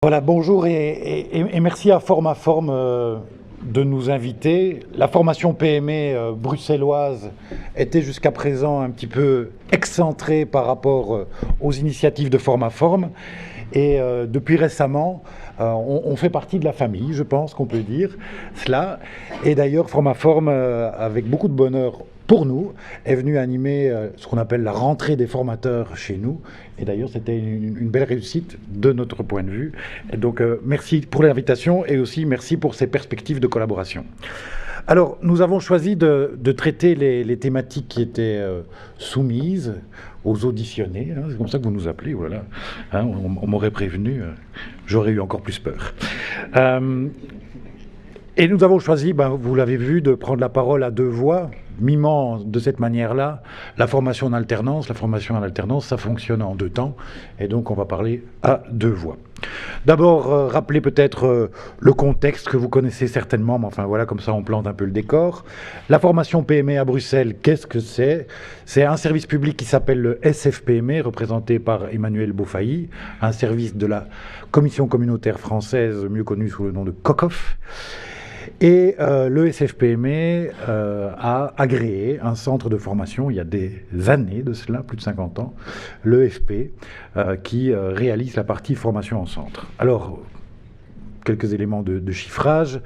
Voilà, bonjour et merci à Formaform de nous inviter. La formation PME bruxelloise était jusqu'à présent un petit peu excentrée par rapport aux initiatives de Formaform. Et depuis récemment, on fait partie de la famille, je pense qu'on peut dire cela. Et d'ailleurs, Formaform, avec beaucoup de bonheur pour nous, est venu animer ce qu'on appelle la rentrée des formateurs chez nous. Et d'ailleurs, c'était une belle réussite de notre point de vue. Et donc, merci pour l'invitation et aussi merci pour ces perspectives de collaboration. Alors, nous avons choisi de traiter les thématiques qui étaient soumises aux auditionnés. Hein, c'est comme ça que vous nous appelez, voilà. Hein, on m'aurait prévenu, j'aurais eu encore plus peur. Et nous avons choisi, vous l'avez vu, de prendre la parole à deux voix, mimant de cette manière-là la formation en alternance. La formation en alternance, ça fonctionne en deux temps, et donc on va parler à deux voix. D'abord, rappelez peut-être le contexte que vous connaissez certainement, mais enfin voilà, comme ça on plante un peu le décor. La formation PME à Bruxelles, qu'est-ce que c'est? C'est un service public qui s'appelle le SFPME, représenté par Emmanuel Beaufailly, un service de la Commission communautaire française, mieux connue sous le nom de COCOF. Et le SFPME a agréé un centre de formation, il y a des années de cela, plus de 50 ans, le FP, qui réalise la partie formation en centre. Alors, quelques éléments de chiffrage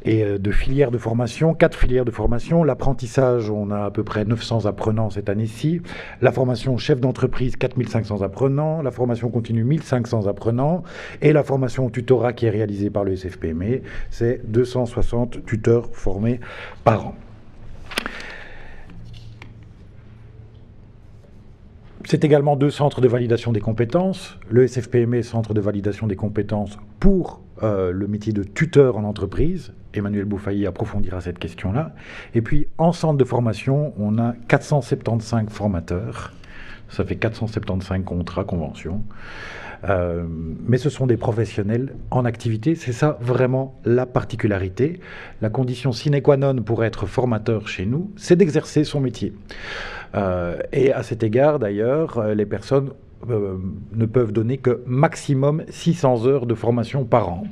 et de filières de formation, 4 filières de formation. L'apprentissage, on a à peu près 900 apprenants cette année-ci. La formation chef d'entreprise, 4500 apprenants. La formation continue, 1500 apprenants. Et la formation tutorat qui est réalisée par le SFPME, c'est 260 tuteurs formés par an. C'est également 2 centres de validation des compétences. Le SFPME, centre de validation des compétences pour le métier de tuteur en entreprise. Emmanuel Beaufailly approfondira cette question-là. Et puis, en centre de formation, on a 475 formateurs. Ça fait 475 contrats, conventions. Mais ce sont des professionnels en activité. C'est ça vraiment la particularité. La condition sine qua non pour être formateur chez nous, c'est d'exercer son métier. Et à cet égard, d'ailleurs, les personnes ne peuvent donner que maximum 600 heures de formation par an.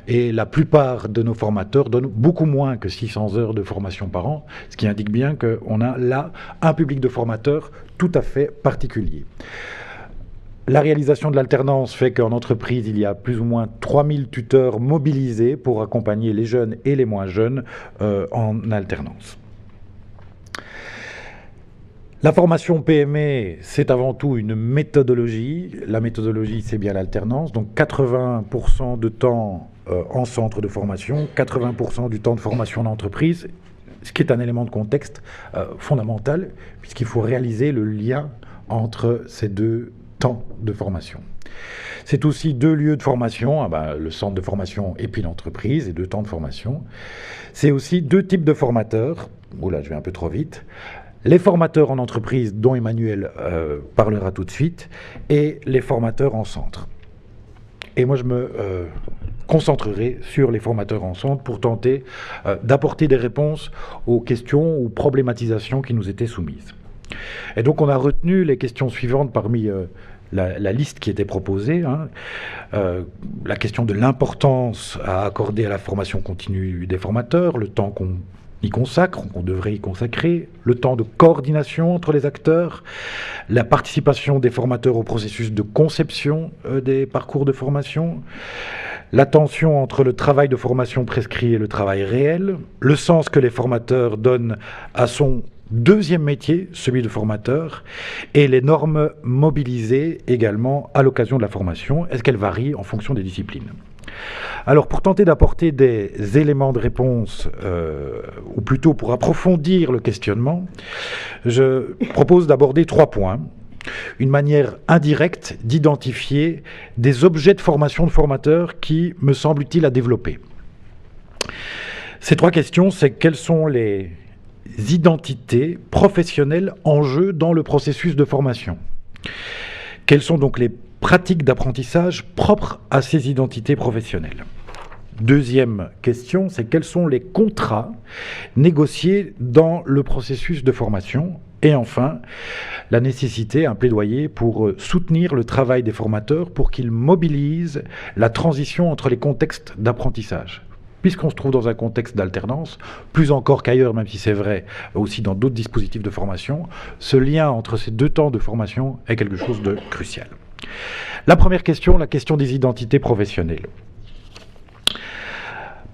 Et la plupart de nos formateurs donnent beaucoup moins que 600 heures de formation par an, ce qui indique bien qu'on a là un public de formateurs tout à fait particulier. La réalisation de l'alternance fait qu'en entreprise, il y a plus ou moins 3000 tuteurs mobilisés pour accompagner les jeunes et les moins jeunes en alternance. La formation PME, c'est avant tout une méthodologie. La méthodologie, c'est bien l'alternance. Donc 80% de temps en centre de formation, 80% du temps de formation en entreprise, ce qui est un élément de contexte fondamental, puisqu'il faut réaliser le lien entre ces deux temps de formation. C'est aussi 2 lieux de formation, le centre de formation et puis l'entreprise, et 2 temps de formation. C'est aussi 2 types de formateurs. Oula, je vais un peu trop vite. Les formateurs en entreprise, dont Emmanuel parlera tout de suite, et les formateurs en centre. Et moi, je me concentrerai sur les formateurs en centre pour tenter d'apporter des réponses aux questions ou problématisations qui nous étaient soumises. Et donc, on a retenu les questions suivantes parmi la liste qui était proposée. La question de l'importance à accorder à la formation continue des formateurs, le temps qu'on y consacre, qu'on devrait y consacrer, le temps de coordination entre les acteurs, la participation des formateurs au processus de conception des parcours de formation, la tension entre le travail de formation prescrit et le travail réel, le sens que les formateurs donnent à son deuxième métier, celui de formateur, et les normes mobilisées également à l'occasion de la formation. Est-ce qu'elles varient en fonction des disciplines ? Alors, pour tenter d'apporter des éléments de réponse, ou plutôt pour approfondir le questionnement, je propose d'aborder 3 points. Une manière indirecte d'identifier des objets de formation de formateurs qui me semble utile à développer. Ces 3 questions, c'est quelles sont les identités professionnelles en jeu dans le processus de formation. Quelles sont donc les pratiques d'apprentissage propres à ces identités professionnelles? Deuxième question, c'est quels sont les contrats négociés dans le processus de formation Et enfin, la nécessité, un plaidoyer pour soutenir le travail des formateurs pour qu'ils mobilisent la transition entre les contextes d'apprentissage. Puisqu'on se trouve dans un contexte d'alternance, plus encore qu'ailleurs, même si c'est vrai aussi dans d'autres dispositifs de formation, ce lien entre ces deux temps de formation est quelque chose de crucial. La première question, la question des identités professionnelles.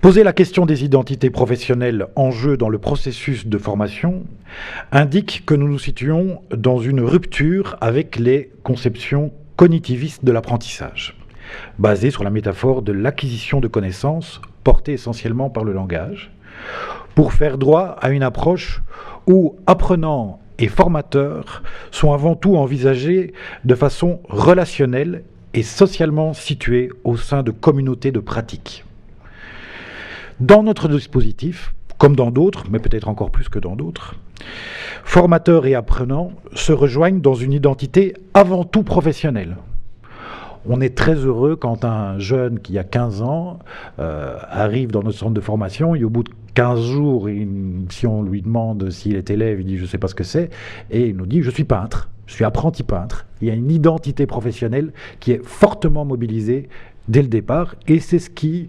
Poser la question des identités professionnelles en jeu dans le processus de formation indique que nous nous situons dans une rupture avec les conceptions cognitivistes de l'apprentissage, basées sur la métaphore de l'acquisition de connaissances portée essentiellement par le langage, pour faire droit à une approche où apprenants et formateurs sont avant tout envisagés de façon relationnelle et socialement situés au sein de communautés de pratique. Dans notre dispositif, comme dans d'autres, mais peut-être encore plus que dans d'autres, formateurs et apprenants se rejoignent dans une identité avant tout professionnelle. On est très heureux quand un jeune qui a 15 ans arrive dans notre centre de formation et au bout de 15 jours, si on lui demande s'il est élève, il dit « je ne sais pas ce que c'est » et il nous dit « je suis peintre, je suis apprenti peintre ». Il y a une identité professionnelle qui est fortement mobilisée dès le départ et c'est ce qui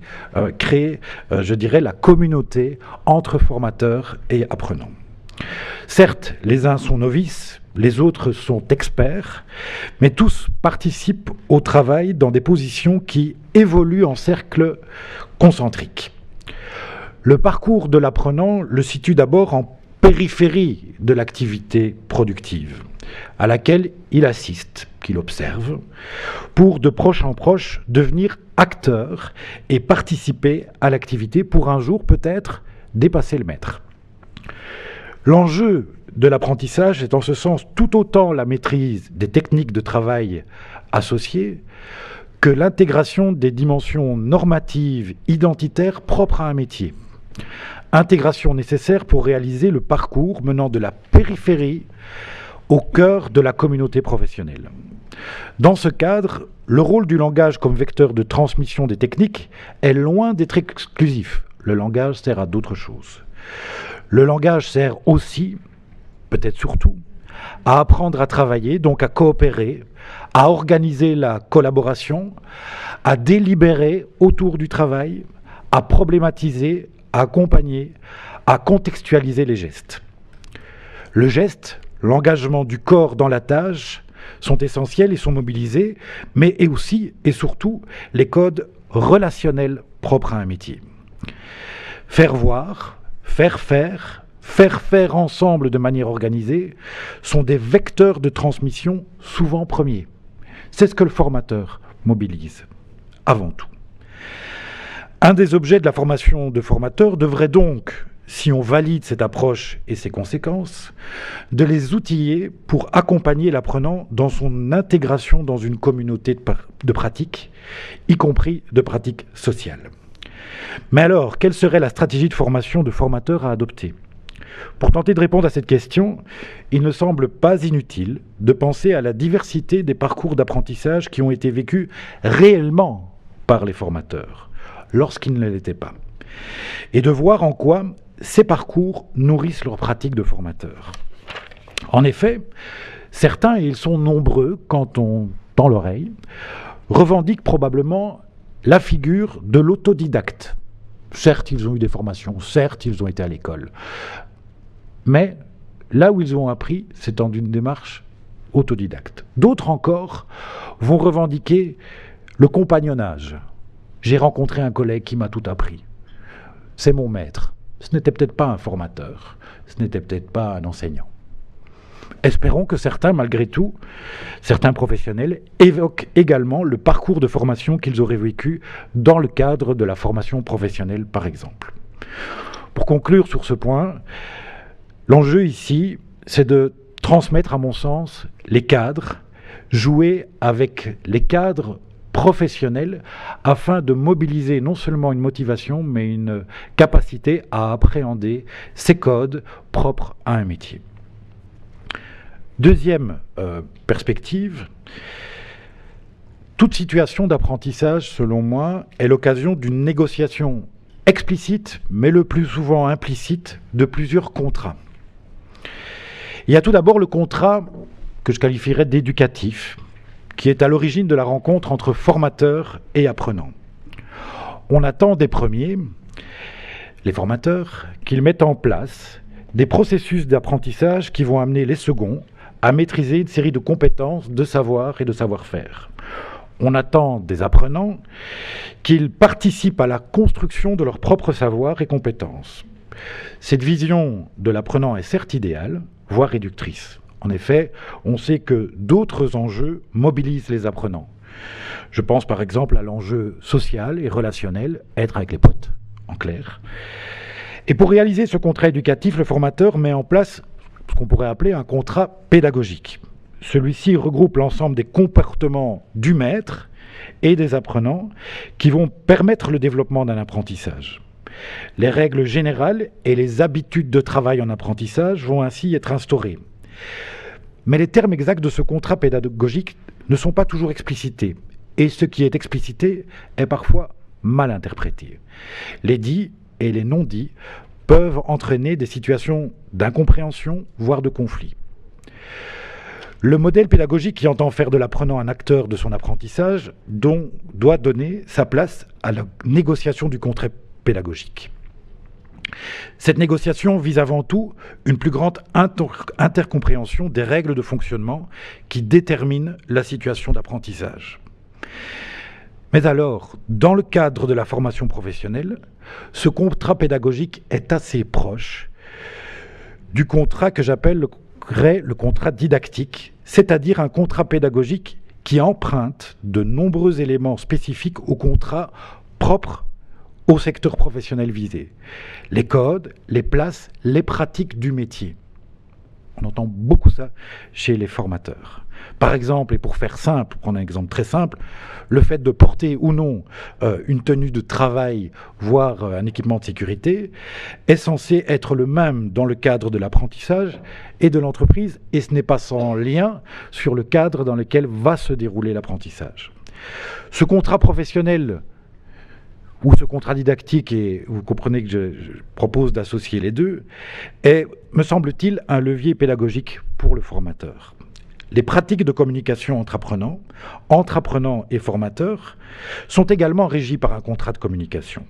crée, je dirais, la communauté entre formateurs et apprenants. Certes, les uns sont novices, les autres sont experts, mais tous participent au travail dans des positions qui évoluent en cercle concentrique. Le parcours de l'apprenant le situe d'abord en périphérie de l'activité productive, à laquelle il assiste, qu'il observe, pour de proche en proche devenir acteur et participer à l'activité pour un jour peut-être dépasser le maître. L'enjeu de l'apprentissage est en ce sens tout autant la maîtrise des techniques de travail associées que l'intégration des dimensions normatives identitaires propres à un métier. Intégration nécessaire pour réaliser le parcours menant de la périphérie au cœur de la communauté professionnelle. Dans ce cadre, le rôle du langage comme vecteur de transmission des techniques est loin d'être exclusif. Le langage sert à d'autres choses. Le langage sert aussi, peut-être surtout, à apprendre à travailler, donc à coopérer, à organiser la collaboration, à délibérer autour du travail, à problématiser, à accompagner, à contextualiser les gestes. Le geste, l'engagement du corps dans la tâche sont essentiels et sont mobilisés, mais aussi et surtout les codes relationnels propres à un métier. Faire voir, faire faire ensemble de manière organisée sont des vecteurs de transmission souvent premiers. C'est ce que le formateur mobilise, avant tout. Un des objets de la formation de formateur devrait donc, si on valide cette approche et ses conséquences, de les outiller pour accompagner l'apprenant dans son intégration dans une communauté de pratiques, y compris de pratiques sociales. Mais alors, quelle serait la stratégie de formation de formateur à adopter ? Pour tenter de répondre à cette question, il ne semble pas inutile de penser à la diversité des parcours d'apprentissage qui ont été vécus réellement par les formateurs, lorsqu'ils ne l'étaient pas, et de voir en quoi ces parcours nourrissent leur pratique de formateur. En effet, certains, et ils sont nombreux quand on tend l'oreille, revendiquent probablement la figure de l'autodidacte. Certes, ils ont eu des formations, certes, ils ont été à l'école. Mais là où ils ont appris, c'est dans une démarche autodidacte. D'autres encore vont revendiquer le compagnonnage. J'ai rencontré un collègue qui m'a tout appris. C'est mon maître. Ce n'était peut-être pas un formateur, ce n'était peut-être pas un enseignant. Espérons que certains, malgré tout, certains professionnels, évoquent également le parcours de formation qu'ils auraient vécu dans le cadre de la formation professionnelle, par exemple. Pour conclure sur ce point, l'enjeu ici, c'est de transmettre, à mon sens, les cadres, jouer avec les cadres professionnels afin de mobiliser non seulement une motivation, mais une capacité à appréhender ces codes propres à un métier. Deuxième perspective, toute situation d'apprentissage, selon moi, est l'occasion d'une négociation explicite, mais le plus souvent implicite, de plusieurs contrats. Il y a tout d'abord le contrat que je qualifierais d'éducatif, qui est à l'origine de la rencontre entre formateurs et apprenants. On attend des premiers, les formateurs, qu'ils mettent en place des processus d'apprentissage qui vont amener les seconds à maîtriser une série de compétences, de savoir et de savoir-faire. On attend des apprenants qu'ils participent à la construction de leur propre savoir et compétences. Cette vision de l'apprenant est certes idéale, voire réductrice. En effet, on sait que d'autres enjeux mobilisent les apprenants. Je pense par exemple à l'enjeu social et relationnel, être avec les potes, en clair. Et pour réaliser ce contrat éducatif, le formateur met en place ce qu'on pourrait appeler un contrat pédagogique. Celui-ci regroupe l'ensemble des comportements du maître et des apprenants qui vont permettre le développement d'un apprentissage. Les règles générales et les habitudes de travail en apprentissage vont ainsi être instaurées. Mais les termes exacts de ce contrat pédagogique ne sont pas toujours explicités, et ce qui est explicité est parfois mal interprété. Les dits et les non-dits peuvent entraîner des situations d'incompréhension, voire de conflit. Le modèle pédagogique qui entend faire de l'apprenant un acteur de son apprentissage doit donner sa place à la négociation du contrat pédagogique. Cette négociation vise avant tout une plus grande intercompréhension des règles de fonctionnement qui déterminent la situation d'apprentissage. Mais alors, dans le cadre de la formation professionnelle, ce contrat pédagogique est assez proche du contrat que j'appelle le contrat didactique, c'est-à-dire un contrat pédagogique qui emprunte de nombreux éléments spécifiques au contrat propre au secteur professionnel visé. Les codes, les places, les pratiques du métier. On entend beaucoup ça chez les formateurs. Par exemple, et pour faire simple, prendre un exemple très simple, le fait de porter ou non une tenue de travail, voire un équipement de sécurité, est censé être le même dans le cadre de l'apprentissage et de l'entreprise, et ce n'est pas sans lien sur le cadre dans lequel va se dérouler l'apprentissage. Ce contrat professionnel ou ce contrat didactique, et vous comprenez que je propose d'associer les deux, est, me semble-t-il, un levier pédagogique pour le formateur. Les pratiques de communication entre apprenants et formateurs, sont également régies par un contrat de communication.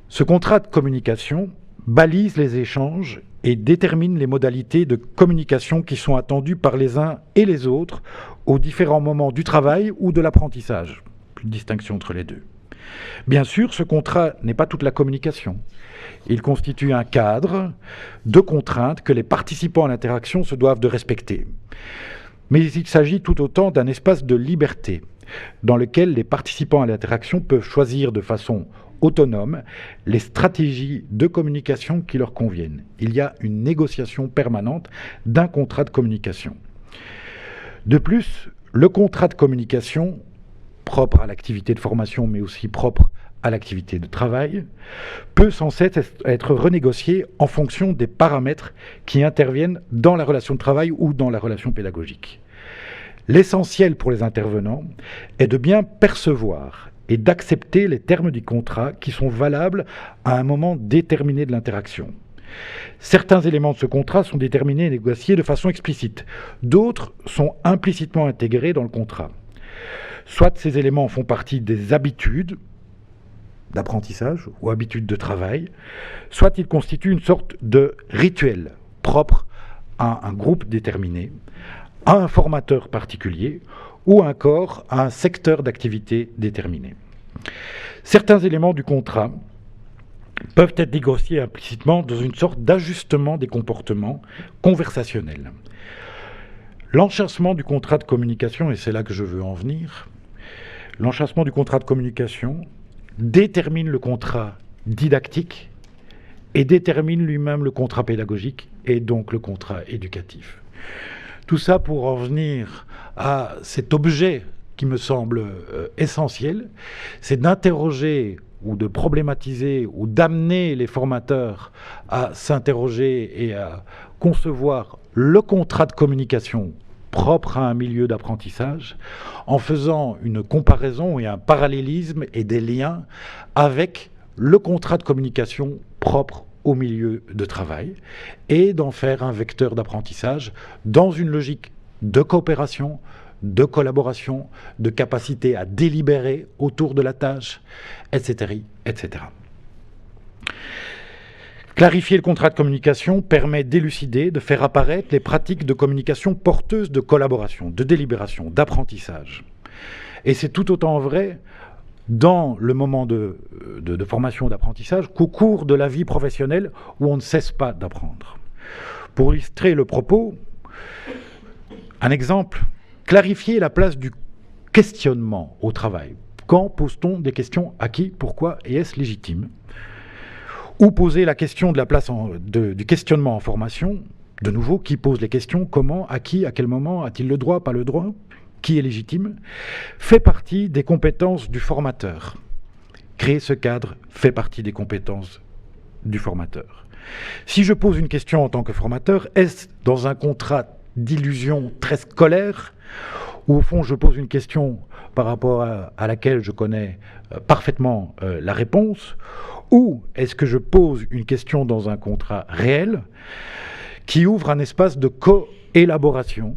Ce contrat de communication balise les échanges et détermine les modalités de communication qui sont attendues par les uns et les autres aux différents moments du travail ou de l'apprentissage. Plus de distinction entre les deux. Bien sûr, ce contrat n'est pas toute la communication. Il constitue un cadre de contraintes que les participants à l'interaction se doivent de respecter. Mais il s'agit tout autant d'un espace de liberté dans lequel les participants à l'interaction peuvent choisir de façon autonome les stratégies de communication qui leur conviennent. Il y a une négociation permanente d'un contrat de communication. De plus, le contrat de communication propre à l'activité de formation, mais aussi propre à l'activité de travail, peut sans cesse être renégocié en fonction des paramètres qui interviennent dans la relation de travail ou dans la relation pédagogique. L'essentiel pour les intervenants est de bien percevoir et d'accepter les termes du contrat qui sont valables à un moment déterminé de l'interaction. Certains éléments de ce contrat sont déterminés et négociés de façon explicite, d'autres sont implicitement intégrés dans le contrat. Soit ces éléments font partie des habitudes d'apprentissage ou habitudes de travail, soit ils constituent une sorte de rituel propre à un groupe déterminé, à un formateur particulier ou encore à un secteur d'activité déterminé. Certains éléments du contrat peuvent être négociés implicitement dans une sorte d'ajustement des comportements conversationnels. L'enchâssement du contrat de communication, et c'est là que je veux en venir, l'enchâssement du contrat de communication détermine le contrat didactique et détermine lui-même le contrat pédagogique et donc le contrat éducatif. Tout ça pour en venir à cet objet qui me semble essentiel, c'est d'interroger ou de problématiser ou d'amener les formateurs à s'interroger et à concevoir le contrat de communication propre à un milieu d'apprentissage, en faisant une comparaison et un parallélisme et des liens avec le contrat de communication propre au milieu de travail et d'en faire un vecteur d'apprentissage dans une logique de coopération, de collaboration, de capacité à délibérer autour de la tâche, etc., etc. Clarifier le contrat de communication permet d'élucider, de faire apparaître les pratiques de communication porteuses de collaboration, de délibération, d'apprentissage. Et c'est tout autant vrai dans le moment de formation d'apprentissage qu'au cours de la vie professionnelle où on ne cesse pas d'apprendre. Pour illustrer le propos, un exemple, clarifier la place du questionnement au travail. Quand pose-t-on des questions à qui, pourquoi et est-ce légitime ? Ou poser la question de la place du questionnement en formation, de nouveau, qui pose les questions, comment, à qui, à quel moment, a-t-il le droit, pas le droit, qui est légitime, fait partie des compétences du formateur. Créer ce cadre fait partie des compétences du formateur. Si je pose une question en tant que formateur, est-ce dans un contrat d'illusion très scolaire, où au fond je pose une question par rapport à laquelle je connais parfaitement la réponse, ou est-ce que je pose une question dans un contrat réel qui ouvre un espace de co-élaboration,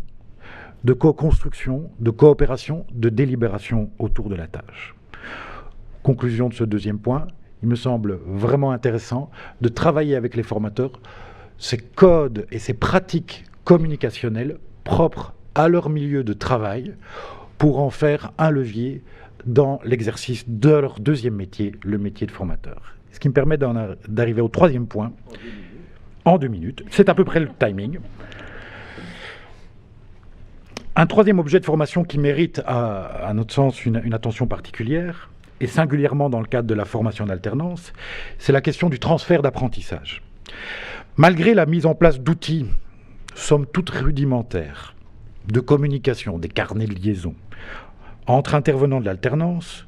de co-construction, de coopération, de délibération autour de la tâche. Conclusion de ce deuxième point, il me semble vraiment intéressant de travailler avec les formateurs ces codes et ces pratiques communicationnelles propres à leur milieu de travail pour en faire un levier dans l'exercice de leur deuxième métier, le métier de formateur. Ce qui me permet d'arriver au troisième point en 2 minutes. C'est à peu près le timing. Un troisième objet de formation qui mérite, à notre sens, une attention particulière, et singulièrement dans le cadre de la formation d'alternance, c'est la question du transfert d'apprentissage. Malgré la mise en place d'outils, somme toute rudimentaires, de communication, des carnets de liaison, entre intervenants de l'alternance,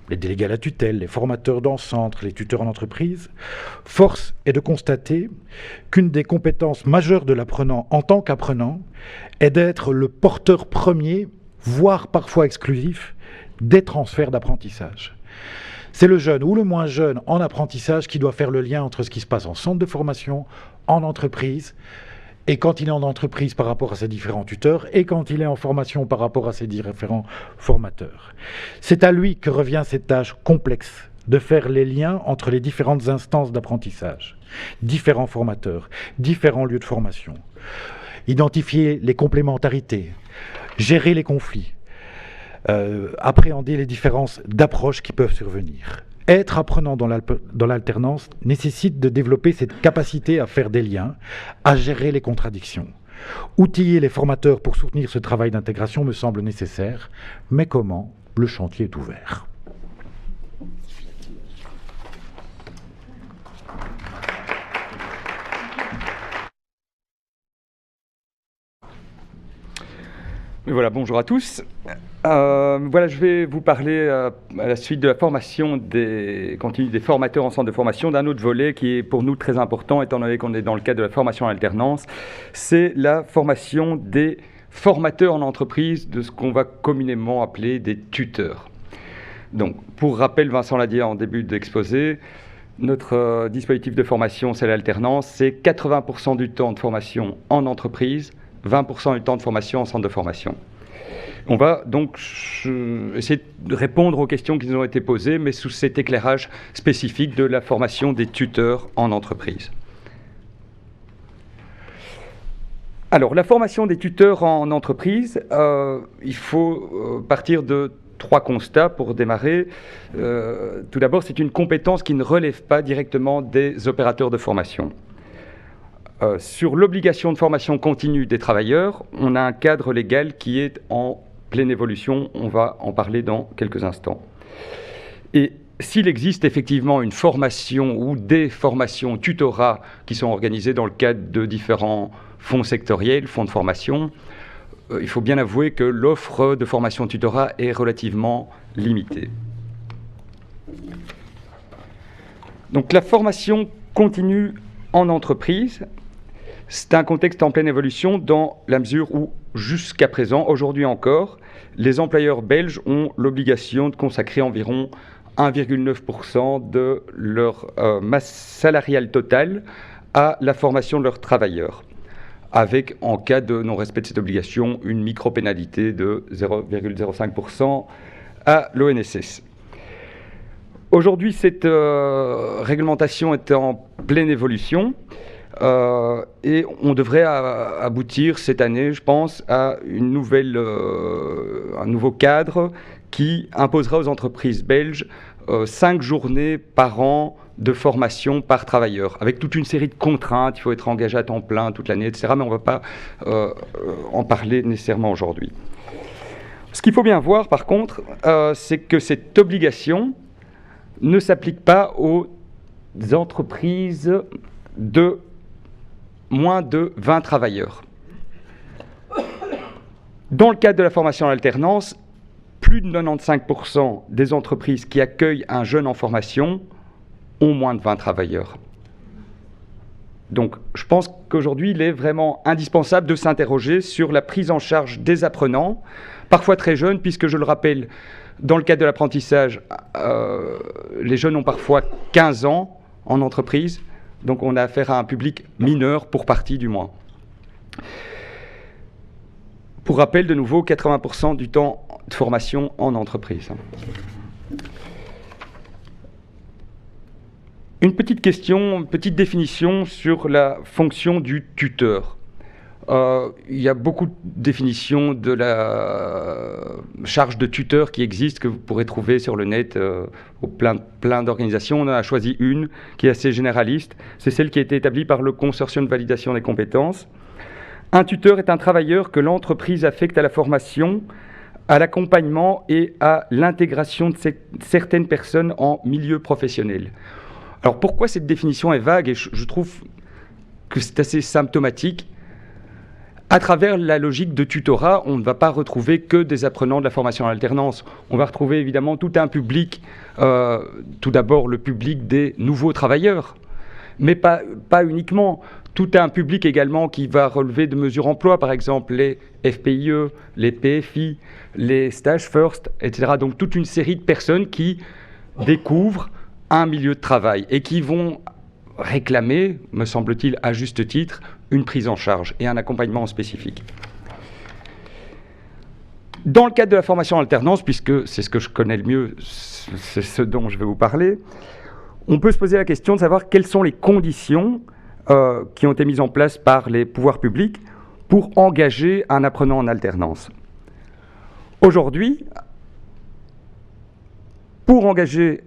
les délégués à la tutelle, les formateurs dans centre, les tuteurs en entreprise, force est de constater qu'une des compétences majeures de l'apprenant en tant qu'apprenant est d'être le porteur premier, voire parfois exclusif, des transferts d'apprentissage. C'est le jeune ou le moins jeune en apprentissage qui doit faire le lien entre ce qui se passe en centre de formation, en entreprise, et quand il est en entreprise par rapport à ses différents tuteurs, et quand il est en formation par rapport à ses différents formateurs. C'est à lui que revient cette tâche complexe de faire les liens entre les différentes instances d'apprentissage, différents formateurs, différents lieux de formation, identifier les complémentarités, gérer les conflits, appréhender les différences d'approche qui peuvent survenir. Être apprenant dans l'alternance nécessite de développer cette capacité à faire des liens, à gérer les contradictions. Outiller les formateurs pour soutenir ce travail d'intégration me semble nécessaire, mais comment ? Le chantier est ouvert. Voilà, bonjour à tous. Voilà, je vais vous parler à la suite de la formation continue des formateurs en centre de formation d'un autre volet qui est pour nous très important, étant donné qu'on est dans le cadre de la formation en alternance. C'est la formation des formateurs en entreprise, de ce qu'on va communément appeler des tuteurs. Donc, pour rappel, Vincent l'a dit en début d'exposé, notre dispositif de formation, c'est l'alternance, c'est 80% du temps de formation en entreprise, 20% du temps de formation en centre de formation. On va donc essayer de répondre aux questions qui nous ont été posées, mais sous cet éclairage spécifique de la formation des tuteurs en entreprise. Alors, la formation des tuteurs en entreprise, il faut partir de 3 constats pour démarrer. Tout d'abord, c'est une compétence qui ne relève pas directement des opérateurs de formation. Sur l'obligation de formation continue des travailleurs, on a un cadre légal qui est en pleine évolution, on va en parler dans quelques instants. Et s'il existe effectivement une formation ou des formations tutorat qui sont organisées dans le cadre de différents fonds sectoriels, fonds de formation, il faut bien avouer que l'offre de formation tutorat est relativement limitée. Donc la formation continue en entreprise, c'est un contexte en pleine évolution dans la mesure où, jusqu'à présent, aujourd'hui encore, les employeurs belges ont l'obligation de consacrer environ 1,9% de leur masse salariale totale à la formation de leurs travailleurs, avec, en cas de non-respect de cette obligation, une micro-pénalité de 0,05% à l'ONSS. Aujourd'hui, cette réglementation est en pleine évolution et on devrait aboutir cette année, je pense, à un nouveau cadre qui imposera aux entreprises belges 5 journées par an de formation par travailleur, avec toute une série de contraintes. Il faut être engagé à temps plein toute l'année, etc. Mais on ne va pas en parler nécessairement aujourd'hui. Ce qu'il faut bien voir, par contre, c'est que cette obligation ne s'applique pas aux entreprises de moins de 20 travailleurs. Dans le cadre de la formation en alternance, plus de 95% des entreprises qui accueillent un jeune en formation ont moins de 20 travailleurs. Donc, je pense qu'aujourd'hui, il est vraiment indispensable de s'interroger sur la prise en charge des apprenants, parfois très jeunes, puisque, je le rappelle, dans le cadre de l'apprentissage, les jeunes ont parfois 15 ans en entreprise, donc on a affaire à un public mineur, pour partie du moins. Pour rappel, de nouveau, 80% du temps de formation en entreprise. Une petite question, une petite définition sur la fonction du tuteur. Il y a beaucoup de définitions de la charge de tuteur qui existent, que vous pourrez trouver sur le net au plein d'organisations. On en a choisi une qui est assez généraliste. C'est celle qui a été établie par le consortium de validation des compétences. Un tuteur est un travailleur que l'entreprise affecte à la formation, à l'accompagnement et à l'intégration de certaines personnes en milieu professionnel. Alors pourquoi cette définition est vague? Et je trouve que c'est assez symptomatique. À travers la logique de tutorat, on ne va pas retrouver que des apprenants de la formation en alternance. On va retrouver évidemment tout un public, tout d'abord le public des nouveaux travailleurs, mais pas uniquement. Tout un public également qui va relever de mesures emploi, par exemple les FPIE, les PFI, les stages first, etc. Donc toute une série de personnes qui découvrent un milieu de travail et qui vont réclamer, me semble-t-il à juste titre, une prise en charge et un accompagnement spécifique. Dans le cadre de la formation en alternance, puisque c'est ce que je connais le mieux, c'est ce dont je vais vous parler, on peut se poser la question de savoir quelles sont les conditions qui ont été mises en place par les pouvoirs publics pour engager un apprenant en alternance. Aujourd'hui, pour engager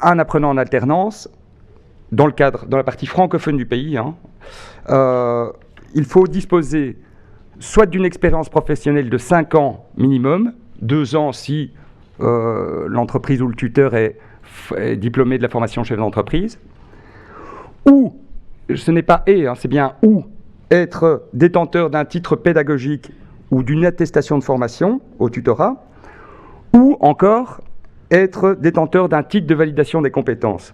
un apprenant en alternance, dans la partie francophone du pays, il faut disposer soit d'une expérience professionnelle de 5 ans minimum, 2 ans si l'entreprise ou le tuteur est diplômé de la formation chef d'entreprise, ou, ce n'est pas et, c'est bien ou, être détenteur d'un titre pédagogique ou d'une attestation de formation au tutorat, ou encore être détenteur d'un titre de validation des compétences.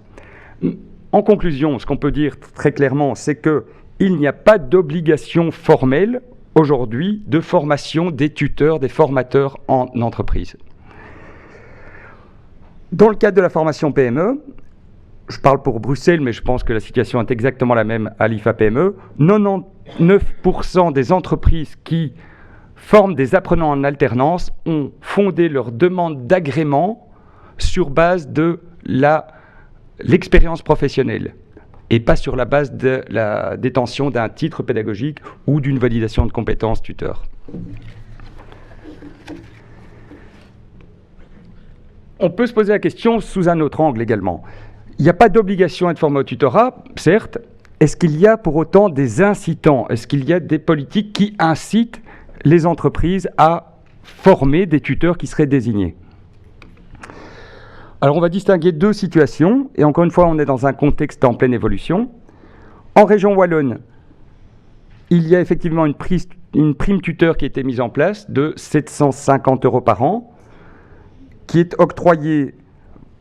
En conclusion, ce qu'on peut dire très clairement, c'est qu'il n'y a pas d'obligation formelle aujourd'hui de formation des tuteurs, des formateurs en entreprise. Dans le cadre de la formation PME, je parle pour Bruxelles, mais je pense que la situation est exactement la même à l'IFA-PME, 99% des entreprises qui forment des apprenants en alternance ont fondé leur demande d'agrément sur base de l'expérience professionnelle et pas sur la base de la détention d'un titre pédagogique ou d'une validation de compétences tuteur. On peut se poser la question sous un autre angle également. Il n'y a pas d'obligation à être formé au tutorat, certes. Est-ce qu'il y a pour autant des incitants? Est-ce qu'il y a des politiques qui incitent les entreprises à former des tuteurs qui seraient désignés? Alors on va distinguer 2 situations, et encore une fois on est dans un contexte en pleine évolution. En région wallonne, il y a effectivement une prime tuteur qui a été mise en place de 750 € par an, qui est octroyée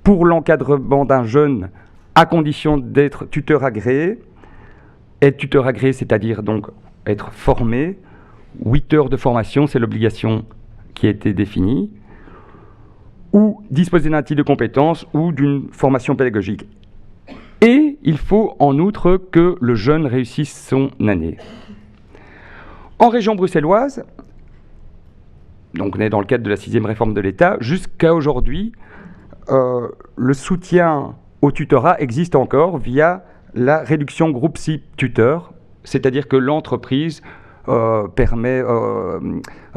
pour l'encadrement d'un jeune à condition d'être tuteur agréé. Être tuteur agréé, c'est-à-dire donc être formé, 8 heures de formation, c'est l'obligation qui a été définie. ou disposer d'un titre de compétences ou d'une formation pédagogique. Et il faut en outre que le jeune réussisse son année. En région bruxelloise, donc on est dans le cadre de la 6e réforme de l'État, jusqu'à aujourd'hui, le soutien au tutorat existe encore via la réduction groupe cible tuteur, c'est-à-dire que l'entreprise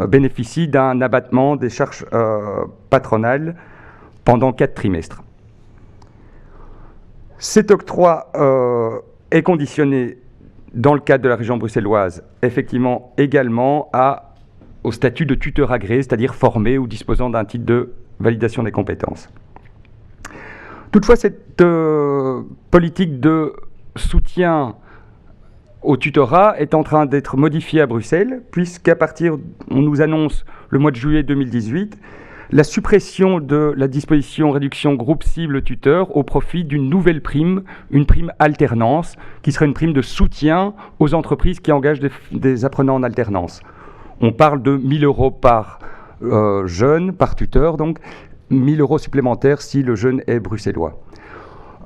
bénéficie d'un abattement des charges patronales pendant 4 trimestres. Cet octroi est conditionné dans le cadre de la région bruxelloise, effectivement également au statut de tuteur agréé, c'est-à-dire formé ou disposant d'un titre de validation des compétences. Toutefois, cette politique de soutien au tutorat est en train d'être modifiée à Bruxelles, puisqu'à partir, on nous annonce le mois de juillet 2018, la suppression de la disposition réduction groupe cible tuteur au profit d'une nouvelle prime, une prime alternance, qui serait une prime de soutien aux entreprises qui engagent des apprenants en alternance. On parle de 1 000 € par jeune, par tuteur, donc 1 000 € supplémentaires si le jeune est bruxellois.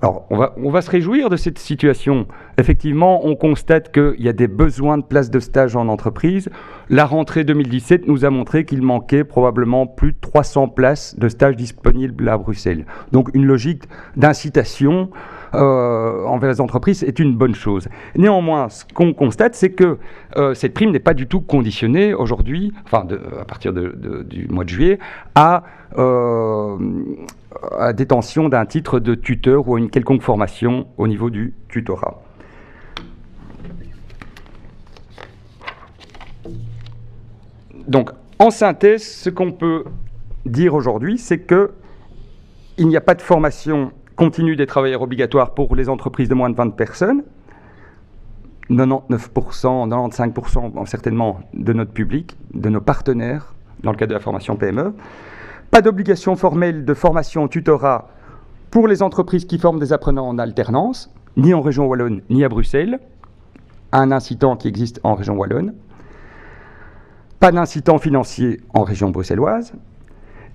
Alors, on va se réjouir de cette situation. Effectivement, on constate qu'il y a des besoins de places de stage en entreprise. La rentrée 2017 nous a montré qu'il manquait probablement plus de 300 places de stage disponibles à Bruxelles. Donc, une logique d'incitation envers les entreprises est une bonne chose. Néanmoins, ce qu'on constate, c'est que cette prime n'est pas du tout conditionnée aujourd'hui, enfin à partir du mois de juillet, à détention d'un titre de tuteur ou à une quelconque formation au niveau du tutorat. Donc, en synthèse, ce qu'on peut dire aujourd'hui, c'est qu'il n'y a pas de formation continue des travailleurs obligatoires pour les entreprises de moins de 20 personnes. 99%, 95% certainement de notre public, de nos partenaires dans le cadre de la formation PME. Pas d'obligation formelle de formation au tutorat pour les entreprises qui forment des apprenants en alternance, ni en région wallonne, ni à Bruxelles. Un incitant qui existe en région wallonne. Pas d'incitant financier en région bruxelloise.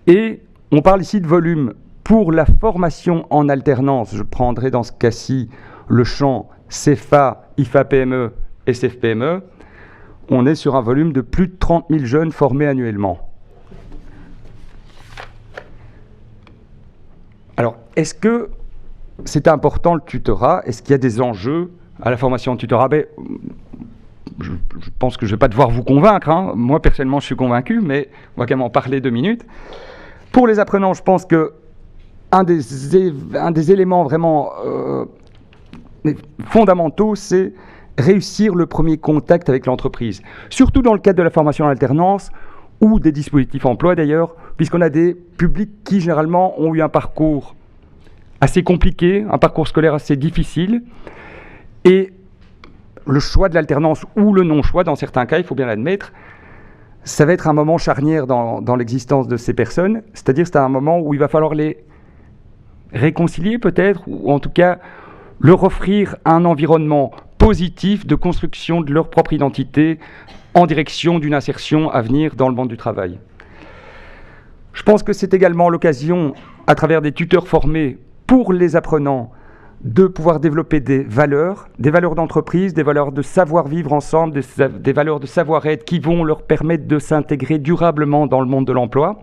Et on parle ici de volume. Pour la formation en alternance, je prendrai dans ce cas-ci le champ CFA, IFA PME, SF PME. On est sur un volume de plus de 30 000 jeunes formés annuellement. Alors, est-ce que c'est important le tutorat? Est-ce qu'il y a des enjeux à la formation en tutorat? Je pense que je ne vais pas devoir vous convaincre. Hein. Moi, personnellement, je suis convaincu, mais on va quand même en parler 2 minutes. Pour les apprenants, je pense que un des éléments vraiment fondamentaux, c'est réussir le premier contact avec l'entreprise. Surtout dans le cadre de la formation en alternance ou des dispositifs emploi d'ailleurs, puisqu'on a des publics qui généralement ont eu un parcours assez compliqué, un parcours scolaire assez difficile, et le choix de l'alternance ou le non-choix, dans certains cas, il faut bien l'admettre, ça va être un moment charnière dans l'existence de ces personnes, c'est-à-dire c'est un moment où il va falloir les réconcilier peut-être, ou en tout cas leur offrir un environnement positif de construction de leur propre identité en direction d'une insertion à venir dans le monde du travail. Je pense que c'est également l'occasion, à travers des tuteurs formés pour les apprenants, de pouvoir développer des valeurs d'entreprise, des valeurs de savoir-vivre ensemble, des valeurs de savoir-être qui vont leur permettre de s'intégrer durablement dans le monde de l'emploi.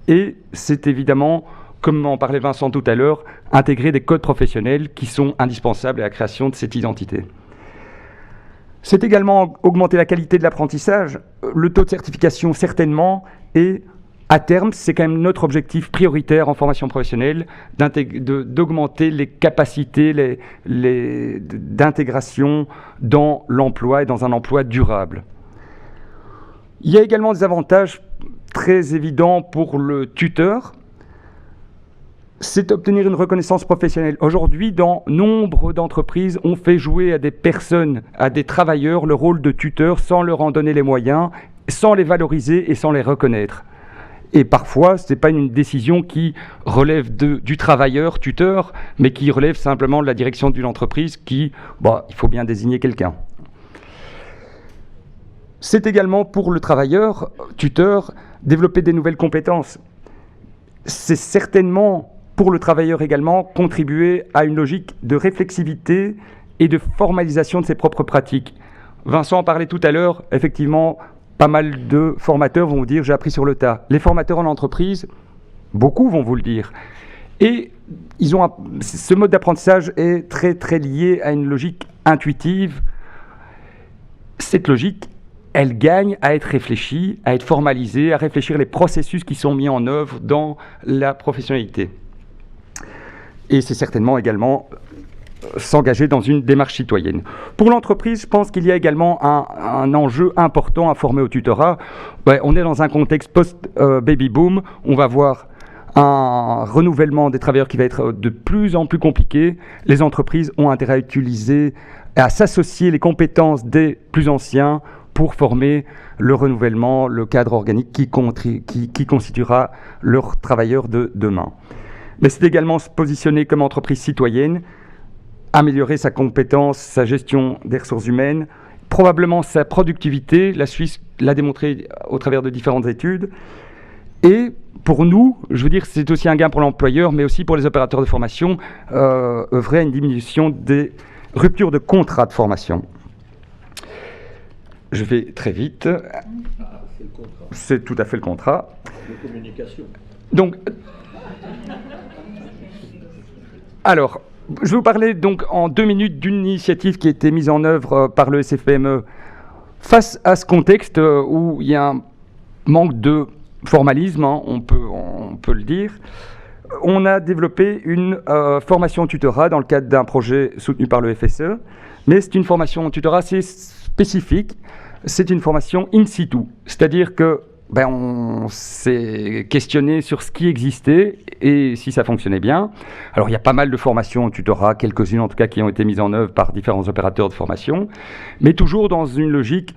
Et c'est évidemment, comme en parlait Vincent tout à l'heure, intégrer des codes professionnels qui sont indispensables à la création de cette identité. C'est également augmenter la qualité de l'apprentissage, le taux de certification certainement, et à terme, c'est quand même notre objectif prioritaire en formation professionnelle, d'augmenter les capacités d'intégration dans l'emploi et dans un emploi durable. Il y a également des avantages très évidents pour le tuteur, c'est d'obtenir une reconnaissance professionnelle. Aujourd'hui, dans nombre d'entreprises, on fait jouer à des personnes, à des travailleurs, le rôle de tuteur sans leur en donner les moyens, sans les valoriser et sans les reconnaître. Et parfois, ce n'est pas une décision qui relève du travailleur tuteur, mais qui relève simplement de la direction d'une entreprise il faut bien désigner quelqu'un. C'est également pour le travailleur tuteur développer des nouvelles compétences. c'est certainement, pour le travailleur également, contribuer à une logique de réflexivité et de formalisation de ses propres pratiques. Vincent en parlait tout à l'heure, effectivement, pas mal de formateurs vont vous dire « j'ai appris sur le tas ». Les formateurs en entreprise, beaucoup vont vous le dire. Et ce mode d'apprentissage est très très lié à une logique intuitive. Cette logique, elle gagne à être réfléchie, à être formalisée, à réfléchir les processus qui sont mis en œuvre dans la professionnalité. Et c'est certainement également s'engager dans une démarche citoyenne. Pour l'entreprise, je pense qu'il y a également un enjeu important à former au tutorat. On est dans un contexte post-baby boom, on va voir un renouvellement des travailleurs qui va être de plus en plus compliqué. Les entreprises ont intérêt à utiliser, à s'associer les compétences des plus anciens pour former le renouvellement, le cadre organique qui constituera leurs travailleurs de demain. Mais c'est également se positionner comme entreprise citoyenne, améliorer sa compétence, sa gestion des ressources humaines, probablement sa productivité. La Suisse l'a démontré au travers de différentes études. Et pour nous, je veux dire, c'est aussi un gain pour l'employeur, mais aussi pour les opérateurs de formation, œuvrer à une diminution des ruptures de contrats de formation. Je vais très vite. C'est tout à fait le contrat. De communication. Donc, alors, je vais vous parler donc en 2 minutes d'une initiative qui a été mise en œuvre par le SFPME face à ce contexte où il y a un manque de formalisme, hein, on peut le dire. On a développé une formation tutorat dans le cadre d'un projet soutenu par le FSE, mais c'est une formation tutorat assez spécifique. C'est une formation in situ, c'est-à-dire que on s'est questionné sur ce qui existait et si ça fonctionnait bien. Alors il y a pas mal de formations tutorat, quelques-unes en tout cas qui ont été mises en œuvre par différents opérateurs de formation, mais toujours dans une logique,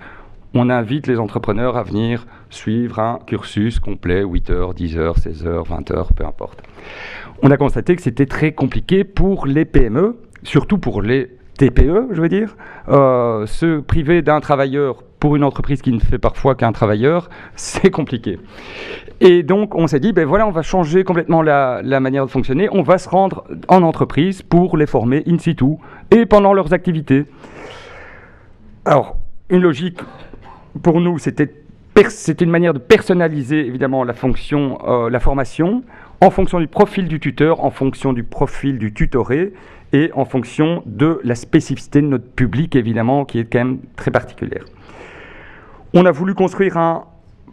on invite les entrepreneurs à venir suivre un cursus complet, 8 heures, 10 heures, 16 heures, 20 heures, peu importe. On a constaté que c'était très compliqué pour les PME, surtout pour les TPE, je veux dire. Se priver d'un travailleur pour une entreprise qui ne fait parfois qu'un travailleur, c'est compliqué. Et donc, on s'est dit, voilà, on va changer complètement la manière de fonctionner. On va se rendre en entreprise pour les former in situ et pendant leurs activités. Alors, une logique, pour nous, c'était une manière de personnaliser, évidemment, la formation, en fonction du profil du tuteur, en fonction du profil du tutoré, et en fonction de la spécificité de notre public, évidemment, qui est quand même très particulière. On a voulu construire un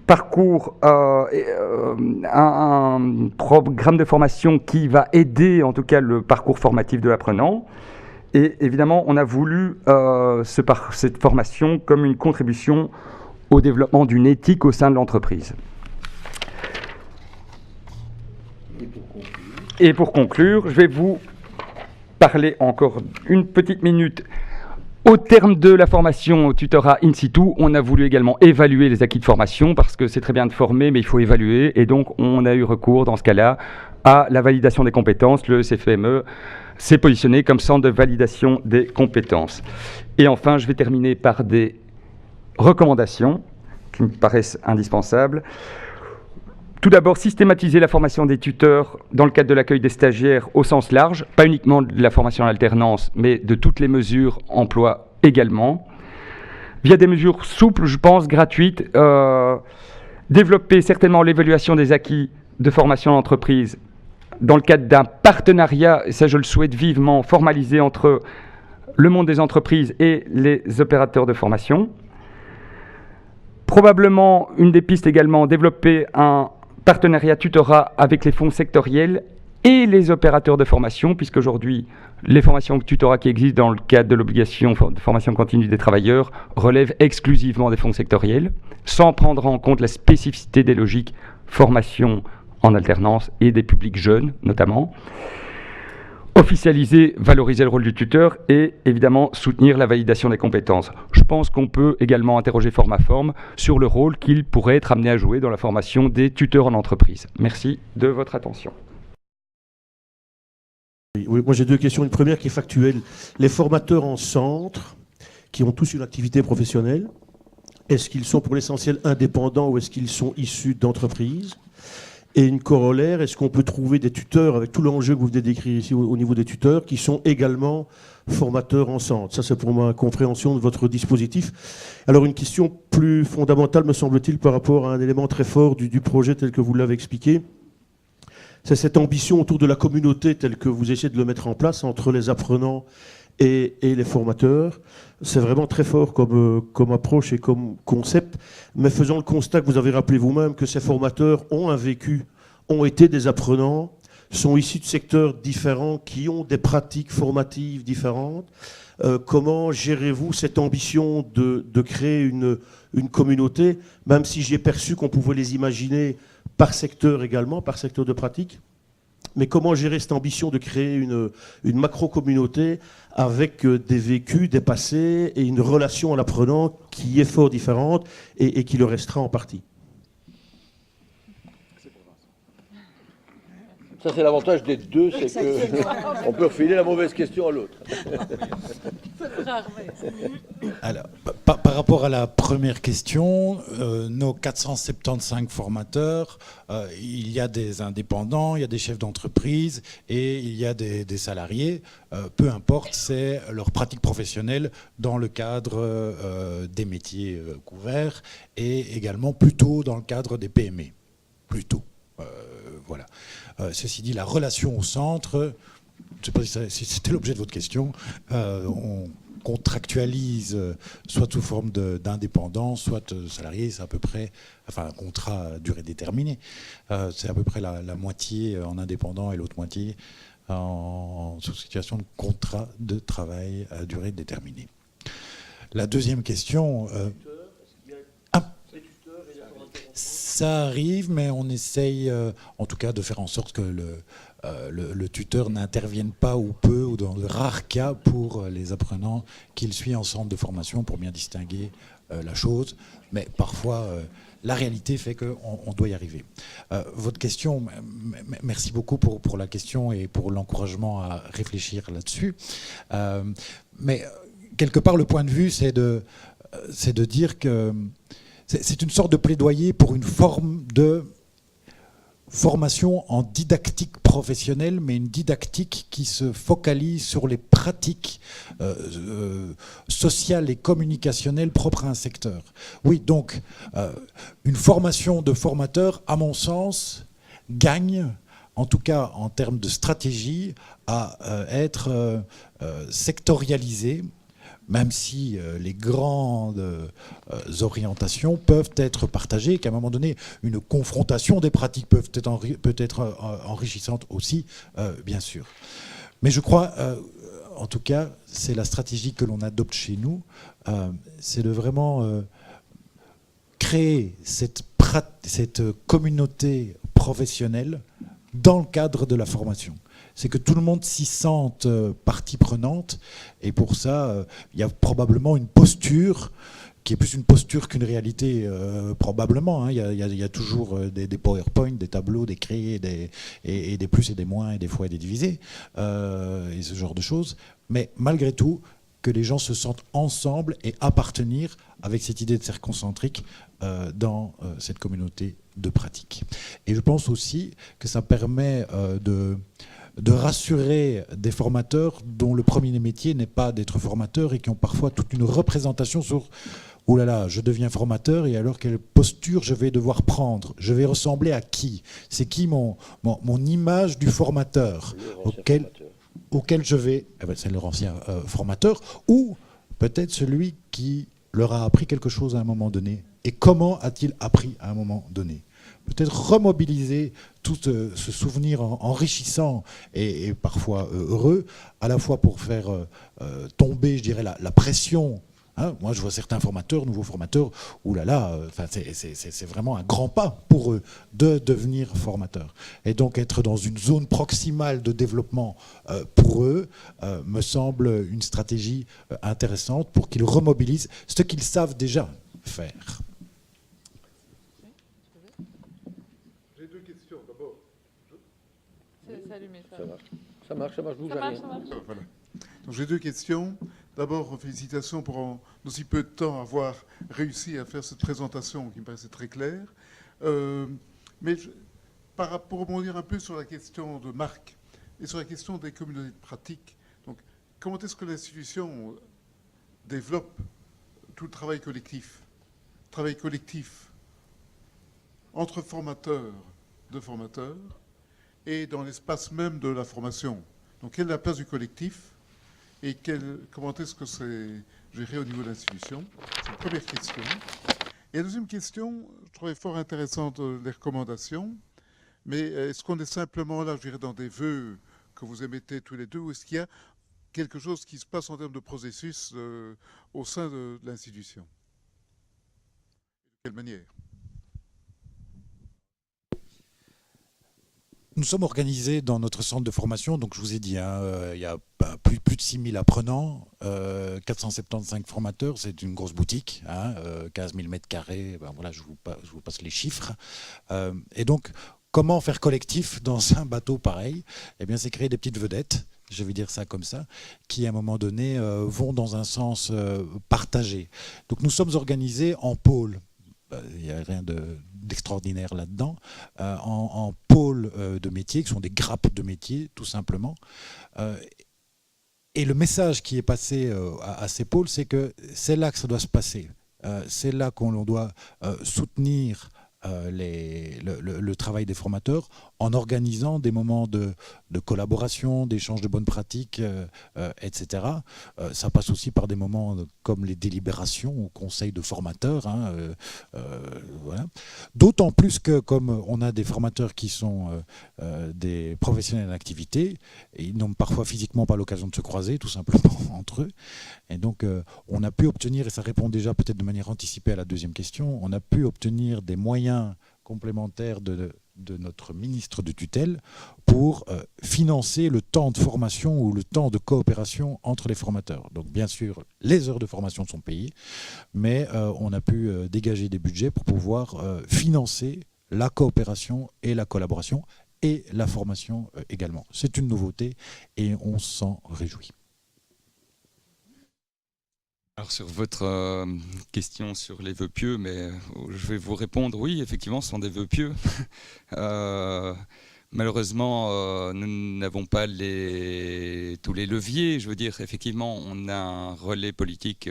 parcours, un programme de formation qui va aider, en tout cas, le parcours formatif de l'apprenant. Et évidemment, on a voulu cette formation comme une contribution au développement d'une éthique au sein de l'entreprise. Et pour conclure, je vais vous parler encore une petite minute. Au terme de la formation au tutorat in situ, on a voulu également évaluer les acquis de formation parce que c'est très bien de former, mais il faut évaluer. Et donc, on a eu recours dans ce cas-là à la validation des compétences. Le CFME s'est positionné comme centre de validation des compétences. Et enfin, je vais terminer par des recommandations qui me paraissent indispensables. Tout d'abord, systématiser la formation des tuteurs dans le cadre de l'accueil des stagiaires au sens large, pas uniquement de la formation en alternance, mais de toutes les mesures emploi également. Via des mesures souples, je pense, gratuites, développer certainement l'évaluation des acquis de formation en entreprise dans le cadre d'un partenariat, et ça je le souhaite vivement, formalisé entre le monde des entreprises et les opérateurs de formation. Probablement, une des pistes également, développer un partenariat tutorat avec les fonds sectoriels et les opérateurs de formation, puisqu'aujourd'hui, les formations tutorat qui existent dans le cadre de l'obligation de formation continue des travailleurs relèvent exclusivement des fonds sectoriels, sans prendre en compte la spécificité des logiques formation en alternance et des publics jeunes, notamment. Officialiser, valoriser le rôle du tuteur et évidemment soutenir la validation des compétences. Je pense qu'on peut également interroger Formaform sur le rôle qu'il pourrait être amené à jouer dans la formation des tuteurs en entreprise. Merci de votre attention. Oui, moi j'ai 2 questions. Une première qui est factuelle. Les formateurs en centre, qui ont tous une activité professionnelle, est-ce qu'ils sont pour l'essentiel indépendants ou est-ce qu'ils sont issus d'entreprises ? Et une corollaire, est-ce qu'on peut trouver des tuteurs, avec tout l'enjeu que vous venez décrire ici au niveau des tuteurs, qui sont également formateurs en centre? Ça, c'est pour ma compréhension de votre dispositif. Alors, une question plus fondamentale, me semble-t-il, par rapport à un élément très fort du projet tel que vous l'avez expliqué. C'est cette ambition autour de la communauté telle que vous essayez de le mettre en place entre les apprenants et les formateurs. C'est vraiment très fort comme approche et comme concept, mais faisant le constat que vous avez rappelé vous-même que ces formateurs ont un vécu, ont été des apprenants, sont issus de secteurs différents, qui ont des pratiques formatives différentes. Comment gérez-vous cette ambition de créer une communauté, même si j'ai perçu qu'on pouvait les imaginer par secteur également, par secteur de pratique? Mais comment gérer cette ambition de créer une macro-communauté avec des vécus, des passés et une relation à l'apprenant qui est fort différente et qui le restera en partie? Ça, c'est l'avantage des deux, c'est qu'on peut refiler la mauvaise question à l'autre. Alors, par rapport à la première question, nos 475 formateurs, il y a des indépendants, il y a des chefs d'entreprise et il y a des salariés. Peu importe, c'est leur pratique professionnelle dans le cadre des métiers couverts et également plutôt dans le cadre des PME. Plutôt. Voilà. Ceci dit, la relation au centre, je ne sais pas si c'était l'objet de votre question, on contractualise soit sous forme d'indépendance, soit salarié, c'est à peu près, enfin un contrat à durée déterminée, c'est à peu près la moitié en indépendant et l'autre moitié sous situation de contrat de travail à durée déterminée. La deuxième question... Ça arrive, mais on essaye en tout cas de faire en sorte que le tuteur n'intervienne pas ou peu, ou dans de rares cas, pour les apprenants qu'il suit en centre de formation pour bien distinguer la chose. Mais parfois, la réalité fait qu'on doit y arriver. Votre question, merci beaucoup pour la question et pour l'encouragement à réfléchir là-dessus. Mais quelque part, le point de vue, c'est de dire que c'est une sorte de plaidoyer pour une forme de formation en didactique professionnelle, mais une didactique qui se focalise sur les pratiques sociales et communicationnelles propres à un secteur. Oui, donc, une formation de formateur, à mon sens, gagne, en tout cas en termes de stratégie, à être sectorialisée, même si les grandes orientations peuvent être partagées, qu'à un moment donné, une confrontation des pratiques peut être enrichissante aussi, bien sûr. Mais je crois, en tout cas, c'est la stratégie que l'on adopte chez nous, c'est de vraiment créer cette communauté professionnelle dans le cadre de la formation. C'est que tout le monde s'y sente partie prenante, et pour ça, il y a probablement une posture qui est plus une posture qu'une réalité, probablement. Hein. Il y a toujours des PowerPoint, des tableaux, des créés, et des plus et des moins, et des fois et des divisés, et ce genre de choses. Mais malgré tout, que les gens se sentent ensemble et appartenir avec cette idée de cercle concentrique dans cette communauté de pratique. Et je pense aussi que ça permet de rassurer des formateurs dont le premier métier n'est pas d'être formateur et qui ont parfois toute une représentation sur « Oh là là, je deviens formateur et alors quelle posture je vais devoir prendre? Je vais ressembler à qui? C'est qui mon image du formateur auquel je vais... » c'est leur ancien formateur, ou peut-être celui qui leur a appris quelque chose à un moment donné. Et comment a-t-il appris à un moment donné? Peut-être remobiliser tout ce souvenir enrichissant et parfois heureux, à la fois pour faire tomber, je dirais, la pression. Hein, moi, je vois certains formateurs, nouveaux formateurs, oulala, c'est vraiment un grand pas pour eux de devenir formateurs. Et donc, être dans une zone proximale de développement pour eux me semble une stratégie intéressante pour qu'ils remobilisent ce qu'ils savent déjà faire. Ça marche, bouge rien. Voilà. Donc j'ai deux questions. D'abord, félicitations pour en aussi peu de temps avoir réussi à faire cette présentation qui me paraissait très claire. Mais pour rebondir un peu sur la question de marque et sur la question des communautés de pratique, donc, comment est-ce que l'institution développe tout le travail collectif entre formateurs de formateurs et dans l'espace même de la formation. Donc, quelle est la place du collectif et comment est-ce que c'est géré au niveau de l'institution? C'est la première question. Et la deuxième question, je trouvais fort intéressante les recommandations, mais est-ce qu'on est simplement là, je dirais, dans des vœux que vous émettez tous les deux, ou est-ce qu'il y a quelque chose qui se passe en termes de processus au sein de l'institution? De quelle manière? Nous sommes organisés dans notre centre de formation, donc je vous ai dit, il y a plus de 6000 apprenants, 475 formateurs, c'est une grosse boutique, 15 000 mètres carrés, voilà, je vous passe les chiffres. Et donc, comment faire collectif dans un bateau pareil? Eh bien, c'est créer des petites vedettes, je vais dire ça comme ça, qui à un moment donné vont dans un sens partagé. Donc nous sommes organisés en pôles. Il n'y a rien d'extraordinaire là-dedans, en pôles de métiers, qui sont des grappes de métiers, tout simplement. Et le message qui est passé à ces pôles, c'est que c'est là que ça doit se passer. C'est là qu'on doit soutenir le travail des formateurs en organisant des moments de collaboration, d'échange de bonnes pratiques, etc. Ça passe aussi par des moments comme les délibérations au conseil de formateurs. Voilà. D'autant plus que comme on a des formateurs qui sont des professionnels en activité, et ils n'ont parfois physiquement pas l'occasion de se croiser, tout simplement, entre eux. Et donc on a pu obtenir, et ça répond déjà peut-être de manière anticipée à la deuxième question, on a pu obtenir des moyens complémentaires de notre ministre de tutelle pour financer le temps de formation ou le temps de coopération entre les formateurs. Donc bien sûr, les heures de formation sont payées, mais on a pu dégager des budgets pour pouvoir financer la coopération et la collaboration et la formation également. C'est une nouveauté et on s'en réjouit. Alors sur votre question sur les vœux pieux, mais je vais vous répondre, oui, effectivement, ce sont des vœux pieux. Malheureusement, nous n'avons pas tous les leviers. Je veux dire, effectivement, on a un relais politique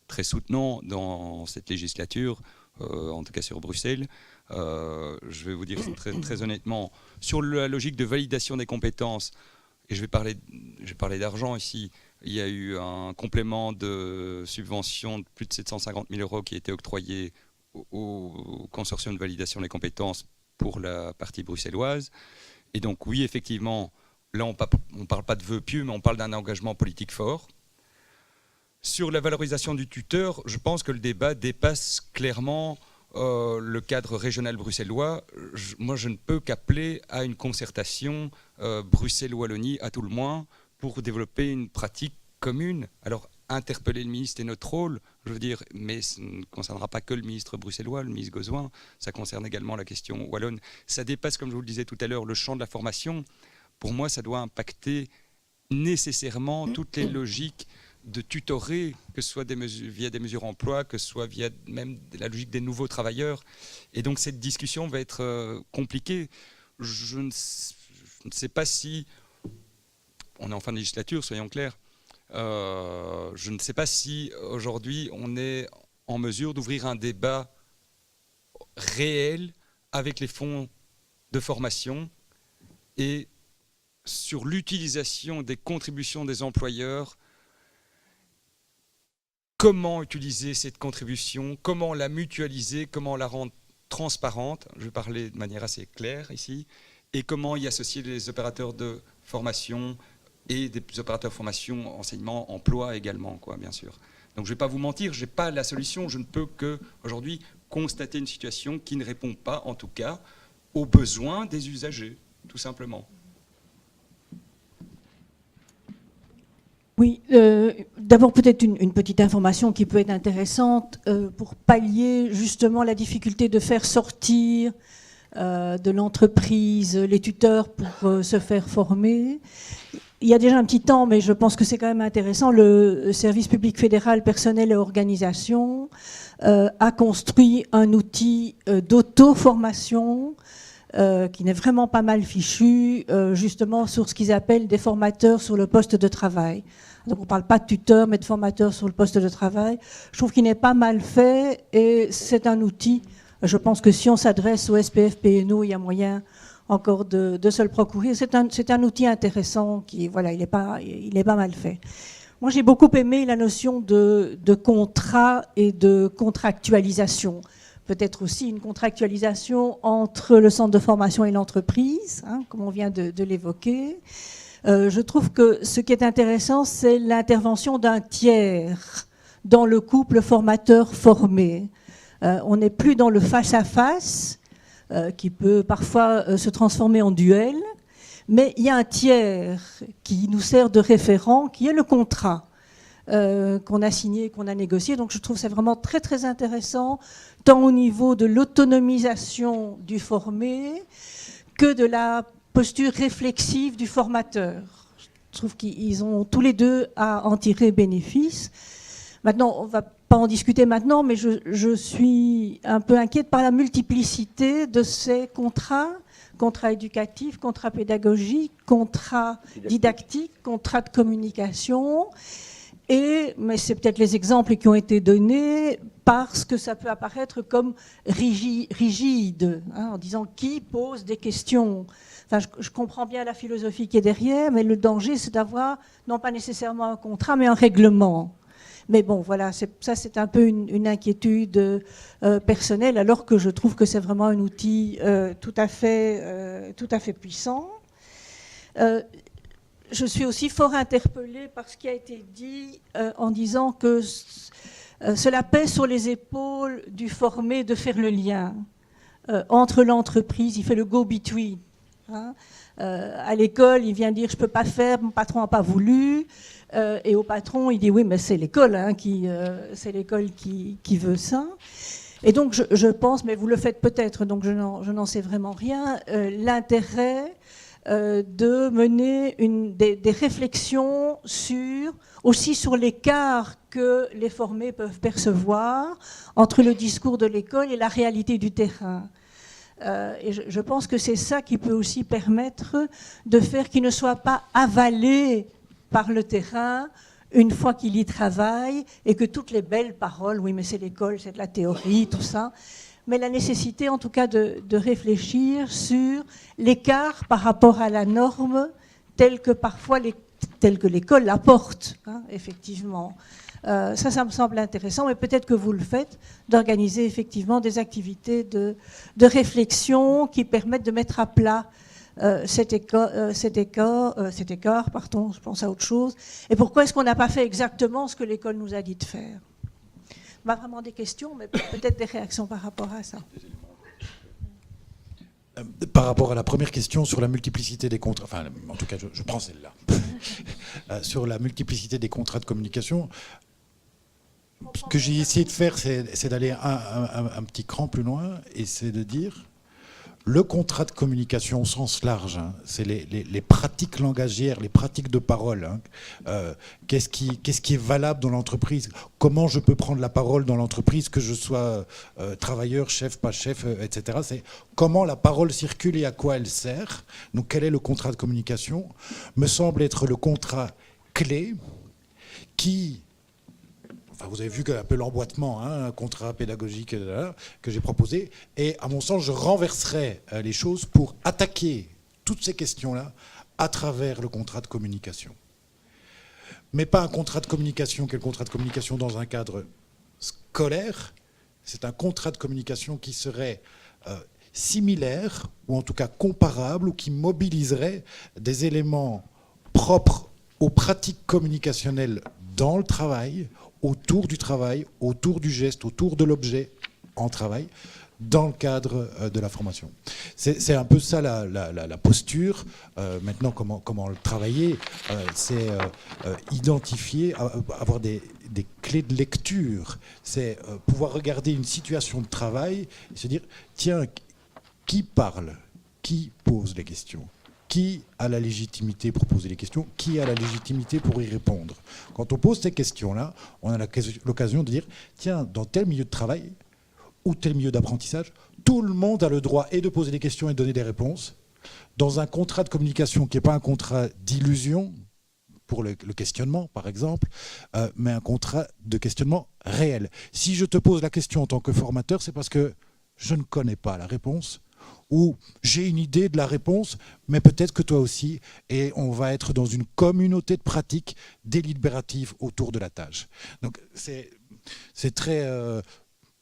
très soutenant dans cette législature, en tout cas sur Bruxelles. Je vais vous dire très honnêtement, sur la logique de validation des compétences, et je vais parler d'argent ici. Il y a eu un complément de subvention de plus de 750 000 € qui a été octroyé au consortium de validation des compétences pour la partie bruxelloise. Et donc oui, effectivement, là on ne parle pas de vœux pieux, mais on parle d'un engagement politique fort. Sur la valorisation du tuteur, je pense que le débat dépasse clairement le cadre régional bruxellois. Moi, je ne peux qu'appeler à une concertation Bruxelles-Wallonie, à tout le moins, pour développer une pratique commune. Alors, interpeller le ministre est notre rôle, je veux dire, mais ça ne concernera pas que le ministre bruxellois, le ministre Gauzoin, ça concerne également la question wallonne. Ça dépasse, comme je vous le disais tout à l'heure, le champ de la formation. Pour moi, ça doit impacter nécessairement toutes les logiques de tutorer, que ce soit via des mesures emploi, que ce soit via même la logique des nouveaux travailleurs. Et donc cette discussion va être compliquée. Je ne sais pas si... On est en fin de législature, soyons clairs. Je ne sais pas si aujourd'hui on est en mesure d'ouvrir un débat réel avec les fonds de formation et sur l'utilisation des contributions des employeurs. Comment utiliser cette contribution, comment la mutualiser, comment la rendre transparente, je vais parler de manière assez claire ici, et comment y associer les opérateurs de formation et des opérateurs de formation, enseignement, emploi également, quoi, bien sûr. Donc je ne vais pas vous mentir, je n'ai pas la solution, je ne peux qu'aujourd'hui constater une situation qui ne répond pas, en tout cas, aux besoins des usagers, tout simplement. Oui, d'abord peut-être une petite information qui peut être intéressante pour pallier justement la difficulté de faire sortir de l'entreprise les tuteurs pour se faire former. Il y a déjà un petit temps, mais je pense que c'est quand même intéressant, le service public fédéral personnel et organisation a construit un outil d'auto-formation qui n'est vraiment pas mal fichu, justement sur ce qu'ils appellent des formateurs sur le poste de travail. Donc on ne parle pas de tuteurs, mais de formateurs sur le poste de travail. Je trouve qu'il n'est pas mal fait et c'est un outil. Je pense que si on s'adresse au SPF PNO, il y a moyen encore de se le procurer. C'est un outil intéressant qui, voilà, il est pas mal fait. Moi, j'ai beaucoup aimé la notion de contrat et de contractualisation. Peut-être aussi une contractualisation entre le centre de formation et l'entreprise, hein, comme on vient de l'évoquer. Je trouve que ce qui est intéressant, c'est l'intervention d'un tiers dans le couple formateur-formé. On n'est plus dans le face-à-face, qui peut parfois se transformer en duel, mais il y a un tiers qui nous sert de référent, qui est le contrat qu'on a signé, qu'on a négocié. Donc je trouve que c'est vraiment très très intéressant, tant au niveau de l'autonomisation du formé que de la posture réflexive du formateur. Je trouve qu'ils ont tous les deux à en tirer bénéfice. Maintenant, on ne va pas en discuter maintenant, mais je suis un peu inquiète par la multiplicité de ces contrats éducatifs, contrats pédagogiques, contrats didactiques, contrats de communication. Mais c'est peut-être les exemples qui ont été donnés parce que ça peut apparaître comme rigide, hein, en disant qui pose des questions. Enfin, je comprends bien la philosophie qui est derrière, mais le danger, c'est d'avoir non pas nécessairement un contrat, mais un règlement. Mais bon, voilà, c'est un peu une inquiétude personnelle, alors que je trouve que c'est vraiment un outil tout à fait puissant. Je suis aussi fort interpellée par ce qui a été dit en disant que cela pèse sur les épaules du formé de faire le lien entre l'entreprise. Il fait le go-between. Hein. À l'école, il vient dire « je ne peux pas faire, mon patron n'a pas voulu ». Et au patron, il dit oui, mais c'est l'école, hein, qui veut ça. Et donc, je pense, mais vous le faites peut-être, donc je n'en sais vraiment rien, l'intérêt de mener des réflexions aussi sur l'écart que les formés peuvent percevoir entre le discours de l'école et la réalité du terrain. Et je pense que c'est ça qui peut aussi permettre de faire qu'il ne soit pas avalé par le terrain, une fois qu'il y travaille, et que toutes les belles paroles, oui, mais c'est l'école, c'est de la théorie, tout ça, mais la nécessité, en tout cas, de réfléchir sur l'écart par rapport à la norme, telle que l'école l'apporte, hein, effectivement. Ça me semble intéressant, mais peut-être que vous le faites, d'organiser effectivement des activités de réflexion qui permettent de mettre à plat cet écart, je pense à autre chose. Et pourquoi est-ce qu'on n'a pas fait exactement ce que l'école nous a dit de faire? Pas vraiment des questions, mais peut-être des réactions par rapport à ça. Par rapport à la première question sur la multiplicité des contrats, enfin, en tout cas, je prends celle-là. Sur la multiplicité des contrats de communication, ce que j'ai essayé de faire, c'est d'aller un petit cran plus loin, et c'est de dire... Le contrat de communication au sens large, hein, c'est les pratiques langagières, les pratiques de parole. Hein. Qu'est-ce qui est valable dans l'entreprise? Comment je peux prendre la parole dans l'entreprise, que je sois travailleur, chef, pas chef, etc. C'est comment la parole circule et à quoi elle sert. Donc quel est le contrat de communication? Me semble être le contrat clé qui... Enfin, vous avez vu un peu l'emboîtement, hein, un contrat pédagogique que j'ai proposé. Et à mon sens, je renverserai les choses pour attaquer toutes ces questions-là à travers le contrat de communication. Mais pas un contrat de communication qui est le contrat de communication dans un cadre scolaire. C'est un contrat de communication qui serait similaire, ou en tout cas comparable, ou qui mobiliserait des éléments propres aux pratiques communicationnelles dans le travail, autour du travail, autour du geste, autour de l'objet en travail, dans le cadre de la formation. C'est un peu ça la posture. Maintenant, comment le travailler, c'est identifier, avoir des clés de lecture. C'est pouvoir regarder une situation de travail et se dire, tiens, qui parle? Qui pose les questions? Qui a la légitimité pour poser les questions? Qui a la légitimité pour y répondre? Quand on pose ces questions-là, on a l'occasion de dire, tiens, dans tel milieu de travail, ou tel milieu d'apprentissage, tout le monde a le droit et de poser des questions et de donner des réponses dans un contrat de communication qui n'est pas un contrat d'illusion pour le questionnement, par exemple, mais un contrat de questionnement réel. Si je te pose la question en tant que formateur, c'est parce que je ne connais pas la réponse, ou j'ai une idée de la réponse, mais peut-être que toi aussi, et on va être dans une communauté de pratiques délibératives autour de la tâche. Donc c'est très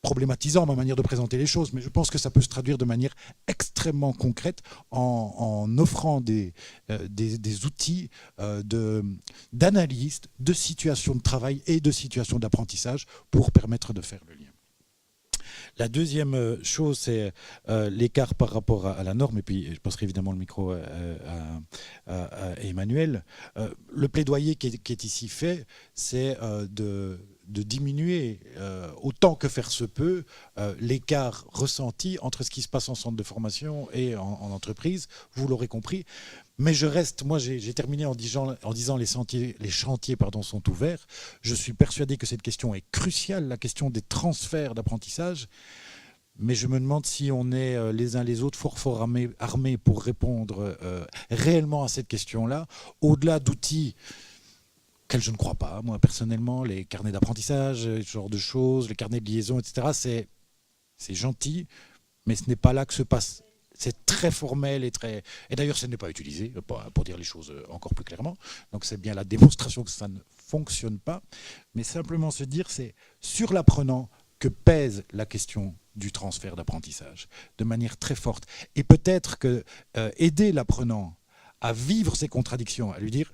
problématisant ma manière de présenter les choses, mais je pense que ça peut se traduire de manière extrêmement concrète en offrant des outils d'analyse de situations de travail et de situations d'apprentissage pour permettre de faire le lien. La deuxième chose, c'est l'écart par rapport à la norme, et puis je passerai évidemment le micro à Emmanuel. Le plaidoyer qui est ici fait, c'est de diminuer autant que faire se peut l'écart ressenti entre ce qui se passe en centre de formation et en entreprise, vous l'aurez compris. Mais moi j'ai terminé en disant les chantiers sont ouverts. Je suis persuadé que cette question est cruciale, la question des transferts d'apprentissage. Mais je me demande si on est les uns les autres fort armés pour répondre réellement à cette question-là, au-delà d'outils auxquels je ne crois pas, moi personnellement, les carnets d'apprentissage, ce genre de choses, les carnets de liaison, etc. C'est gentil, mais ce n'est pas là que se passe. C'est très formel et d'ailleurs, ce n'est pas utilisé, pour dire les choses encore plus clairement. Donc c'est bien la démonstration que ça ne fonctionne pas. Mais simplement se dire, c'est sur l'apprenant que pèse la question du transfert d'apprentissage, de manière très forte. Et peut-être que aider l'apprenant à vivre ces contradictions, à lui dire,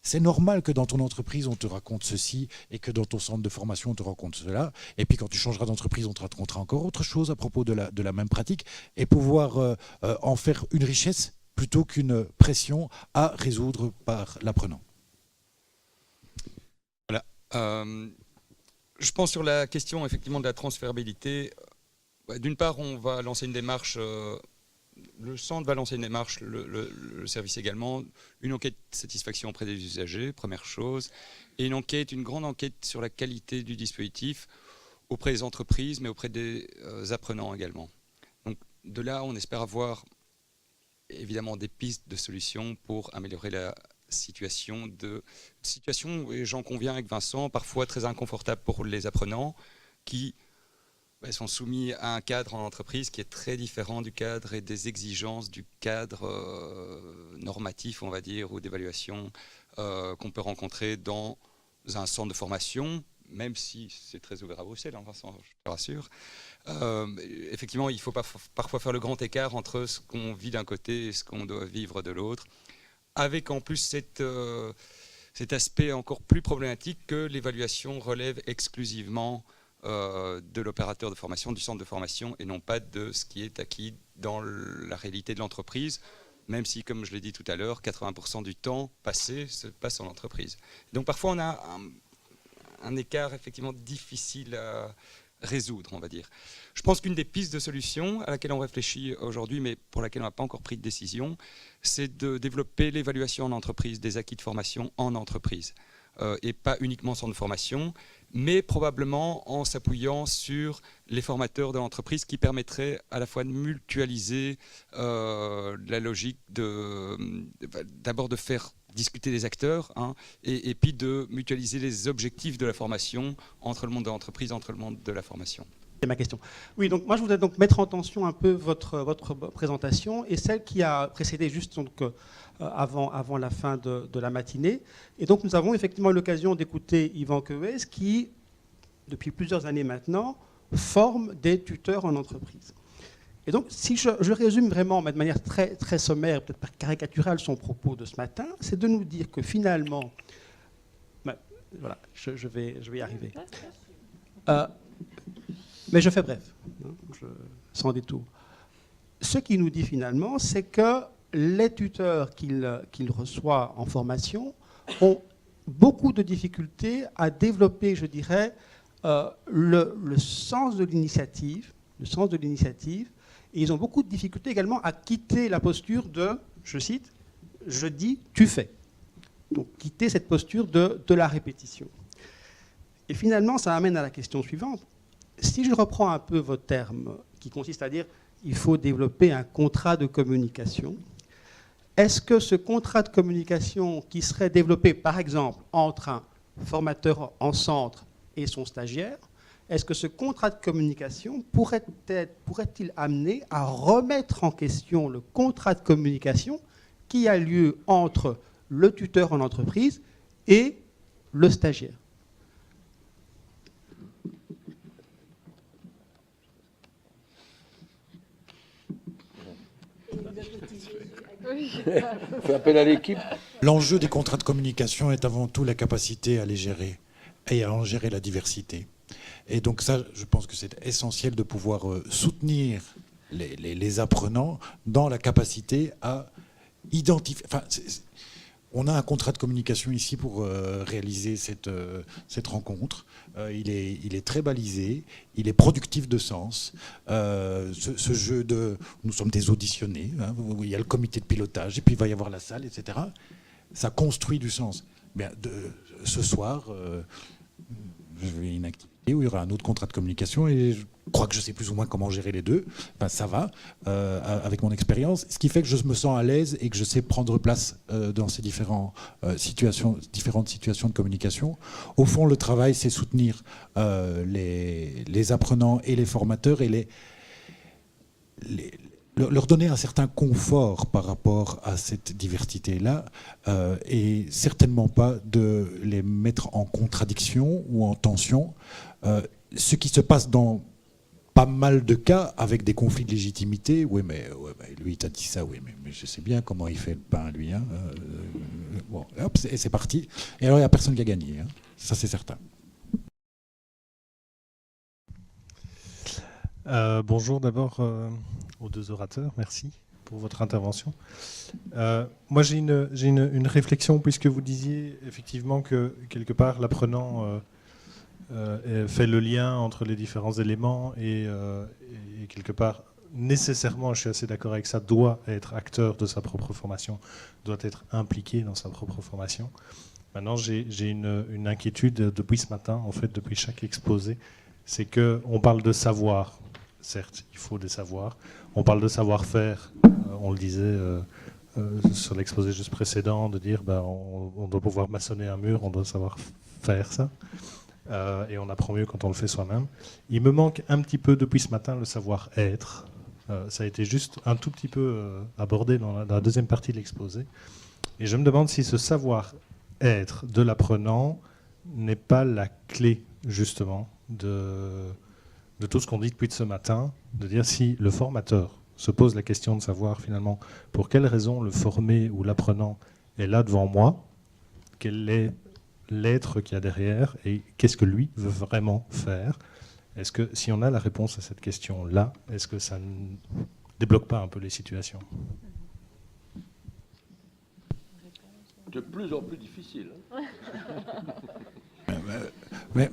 c'est normal que dans ton entreprise, on te raconte ceci et que dans ton centre de formation, on te raconte cela. Et puis quand tu changeras d'entreprise, on te racontera encore autre chose à propos de la même pratique et pouvoir en faire une richesse plutôt qu'une pression à résoudre par l'apprenant. Voilà. Je pense sur la question effectivement de la transférabilité. D'une part, on va lancer une démarche... le centre va lancer une démarche, le service également, une enquête de satisfaction auprès des usagers, première chose, et une grande enquête sur la qualité du dispositif auprès des entreprises, mais auprès des apprenants également. Donc de là, on espère avoir évidemment des pistes de solutions pour améliorer la situation, et j'en conviens avec Vincent, parfois très inconfortable pour les apprenants qui sont soumis à un cadre en entreprise qui est très différent du cadre et des exigences du cadre normatif, on va dire, ou d'évaluation qu'on peut rencontrer dans un centre de formation, même si c'est très ouvert à Bruxelles, hein, Vincent, je te rassure. Effectivement, il faut parfois faire le grand écart entre ce qu'on vit d'un côté et ce qu'on doit vivre de l'autre, avec en plus cet aspect encore plus problématique que l'évaluation relève exclusivement de l'opérateur de formation, du centre de formation, et non pas de ce qui est acquis dans la réalité de l'entreprise, même si, comme je l'ai dit tout à l'heure, 80% du temps passé se passe en entreprise. Donc parfois on a un écart effectivement difficile à résoudre, on va dire. Je pense qu'une des pistes de solution à laquelle on réfléchit aujourd'hui, mais pour laquelle on n'a pas encore pris de décision, c'est de développer l'évaluation en entreprise, des acquis de formation en entreprise, et pas uniquement centre de formation, mais probablement en s'appuyant sur les formateurs de l'entreprise qui permettraient à la fois de mutualiser la logique d'abord de faire discuter les acteurs, hein, et puis de mutualiser les objectifs de la formation entre le monde de l'entreprise, entre le monde de la formation. C'est ma question. Oui, donc moi je voudrais donc mettre en tension un peu votre présentation et celle qui a précédé juste donc, avant la fin de la matinée. Et donc nous avons effectivement l'occasion d'écouter Yvan Queuès qui, depuis plusieurs années maintenant, forme des tuteurs en entreprise. Et donc si je résume vraiment de manière très, très sommaire, peut-être pas caricaturale, son propos de ce matin, c'est de nous dire que finalement... voilà, je vais y arriver. Mais je fais bref, hein, sans détour. Ce qu'il nous dit finalement, c'est que les tuteurs qu'il reçoit en formation ont beaucoup de difficultés à développer, je dirais, le sens de l'initiative, et ils ont beaucoup de difficultés également à quitter la posture de, je cite, « je dis, tu fais ». Donc quitter cette posture de la répétition. Et finalement, ça amène à la question suivante. si je reprends un peu votre terme, qui consiste à dire il faut développer un contrat de communication, est-ce que ce contrat de communication qui serait développé, par exemple, entre un formateur en centre et son stagiaire, est-ce que ce contrat de communication pourrait-il amener à remettre en question le contrat de communication qui a lieu entre le tuteur en entreprise et le stagiaire? Fais appel à l'équipe. L'enjeu des contrats de communication est avant tout la capacité à les gérer et à en gérer la diversité. Et donc ça, je pense que c'est essentiel de pouvoir soutenir les apprenants dans la capacité à identifier... Enfin, on a un contrat de communication ici pour réaliser cette rencontre. Il est très balisé, il est productif de sens. Ce jeu de... Nous sommes des auditionnés, hein, il y a le comité de pilotage, et puis il va y avoir la salle, etc. Ça construit du sens. Bien, ce soir, je vais une activité où il y aura un autre contrat de communication, et je crois que je sais plus ou moins comment gérer les deux. Enfin, ça va, avec mon expérience, ce qui fait que je me sens à l'aise et que je sais prendre place dans ces différentes situations de communication. Au fond, le travail, c'est soutenir les apprenants et les formateurs et leur donner un certain confort par rapport à cette diversité-là, et certainement pas de les mettre en contradiction ou en tension. Ce qui se passe dans pas mal de cas avec des conflits de légitimité. Oui, mais lui, il t'a dit ça. Oui, mais je sais bien comment il fait le pain, lui. Hein. Bon, hop, c'est parti. Et alors, il n'y a personne qui a gagné. Hein. Ça, c'est certain. Bonjour d'abord aux deux orateurs. Merci pour votre intervention. Moi, j'ai une réflexion, puisque vous disiez effectivement que quelque part, l'apprenant fait le lien entre les différents éléments et quelque part, nécessairement, je suis assez d'accord avec ça, doit être acteur de sa propre formation, doit être impliqué dans sa propre formation. Maintenant, j'ai une inquiétude depuis ce matin, en fait, depuis chaque exposé, c'est qu'on parle de savoir. Certes, il faut des savoirs. On parle de savoir-faire, on le disait sur l'exposé juste précédent, de dire on doit pouvoir maçonner un mur, on doit savoir faire ça. Et on apprend mieux quand on le fait soi-même. Il me manque un petit peu depuis ce matin le savoir-être. Ça a été juste un tout petit peu abordé dans la deuxième partie de l'exposé. Et je me demande si ce savoir-être de l'apprenant n'est pas la clé, justement, de tout ce qu'on dit depuis ce matin, de dire si le formateur se pose la question de savoir finalement pour quelle raison le formé ou l'apprenant est là devant moi, quel est l'être qu'il y a derrière et qu'est-ce que lui veut vraiment faire. Est-ce que si on a la réponse à cette question-là, est-ce que ça ne débloque pas un peu les situations? De plus en plus difficile. Hein.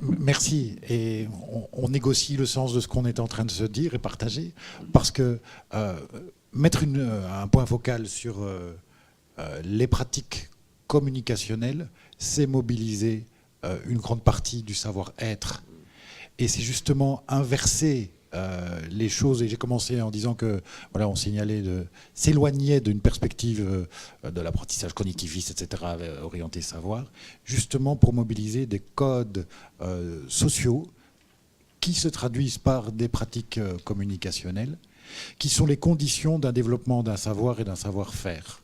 Merci. Et on négocie le sens de ce qu'on est en train de se dire et partager, parce que mettre un point focal sur les pratiques communicationnelles, c'est mobiliser une grande partie du savoir-être. Et c'est justement inverser les choses. Et j'ai commencé en disant que voilà, on signalait s'éloigner d'une perspective de l'apprentissage cognitiviste, etc., orienté savoir, justement pour mobiliser des codes sociaux qui se traduisent par des pratiques communicationnelles, qui sont les conditions d'un développement d'un savoir et d'un savoir-faire.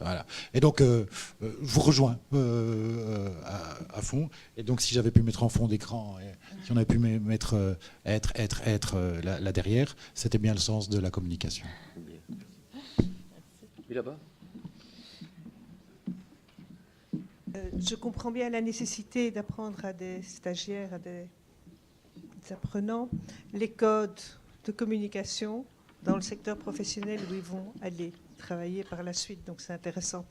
Voilà. Et donc, je vous rejoins à fond. Et donc, si j'avais pu mettre en fond d'écran, si on avait pu mettre être là derrière, c'était bien le sens de la communication. Et là-bas ? Je comprends bien la nécessité d'apprendre à des stagiaires, à des apprenants, les codes de communication dans le secteur professionnel où ils vont aller travailler par la suite, donc c'est intéressant.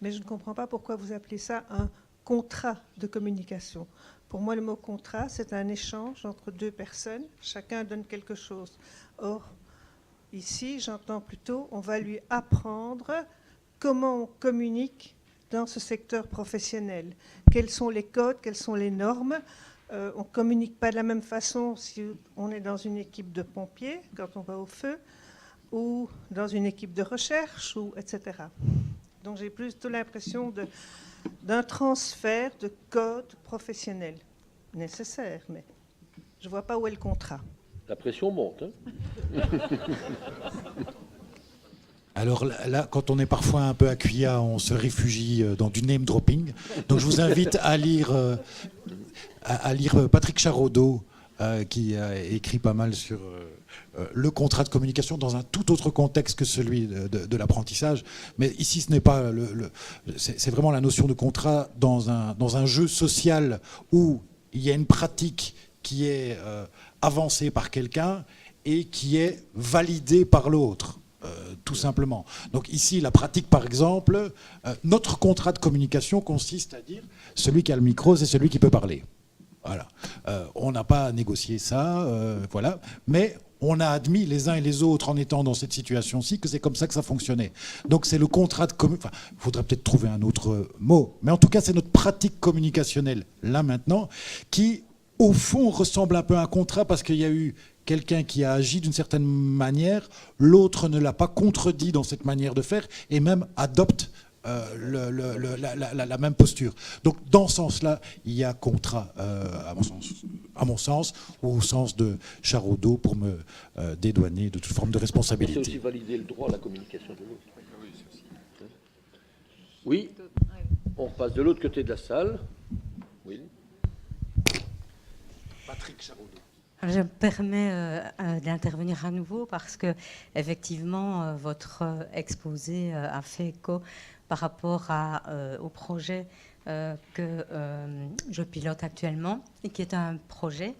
Mais je ne comprends pas pourquoi vous appelez ça un contrat de communication. Pour moi, le mot contrat, c'est un échange entre deux personnes, chacun donne quelque chose. Or, ici, j'entends plutôt, on va lui apprendre comment on communique dans ce secteur professionnel. Quels sont les codes, quelles sont les normes, On ne communique pas de la même façon si on est dans une équipe de pompiers, quand on va au feu, ou dans une équipe de recherche, etc. Donc j'ai plutôt l'impression d'un transfert de code professionnel nécessaire, mais je ne vois pas où est le contrat. La pression monte. Hein. Alors là, quand on est parfois un peu accuyat, on se réfugie dans du name dropping. Donc je vous invite à lire Patrick Charaudot, qui a écrit pas mal sur le contrat de communication dans un tout autre contexte que celui de l'apprentissage. Mais ici, ce n'est pas c'est vraiment la notion de contrat dans un jeu social où il y a une pratique qui est avancée par quelqu'un et qui est validée par l'autre. Tout simplement. Donc ici, la pratique, par exemple, notre contrat de communication consiste à dire celui qui a le micro, c'est celui qui peut parler. Voilà. On n'a pas négocié ça, voilà. Mais on a admis les uns et les autres, en étant dans cette situation-ci, que c'est comme ça que ça fonctionnait. Donc c'est le contrat de communication. Enfin, il faudrait peut-être trouver un autre mot. Mais en tout cas, c'est notre pratique communicationnelle, là maintenant, qui, au fond, ressemble un peu à un contrat parce qu'il y a eu quelqu'un qui a agi d'une certaine manière, l'autre ne l'a pas contredit dans cette manière de faire et même adopte la même posture. Donc dans ce sens-là, il y a contrat, à mon sens, ou au sens de Charaudot pour me dédouaner de toute forme de responsabilité. C'est aussi valider le droit à la communication de l'autre. Oui, on passe de l'autre côté de la salle. Oui. Patrick Charaudot. Je me permets d'intervenir à nouveau parce que effectivement votre exposé a fait écho par rapport au projet que je pilote actuellement et qui est un projet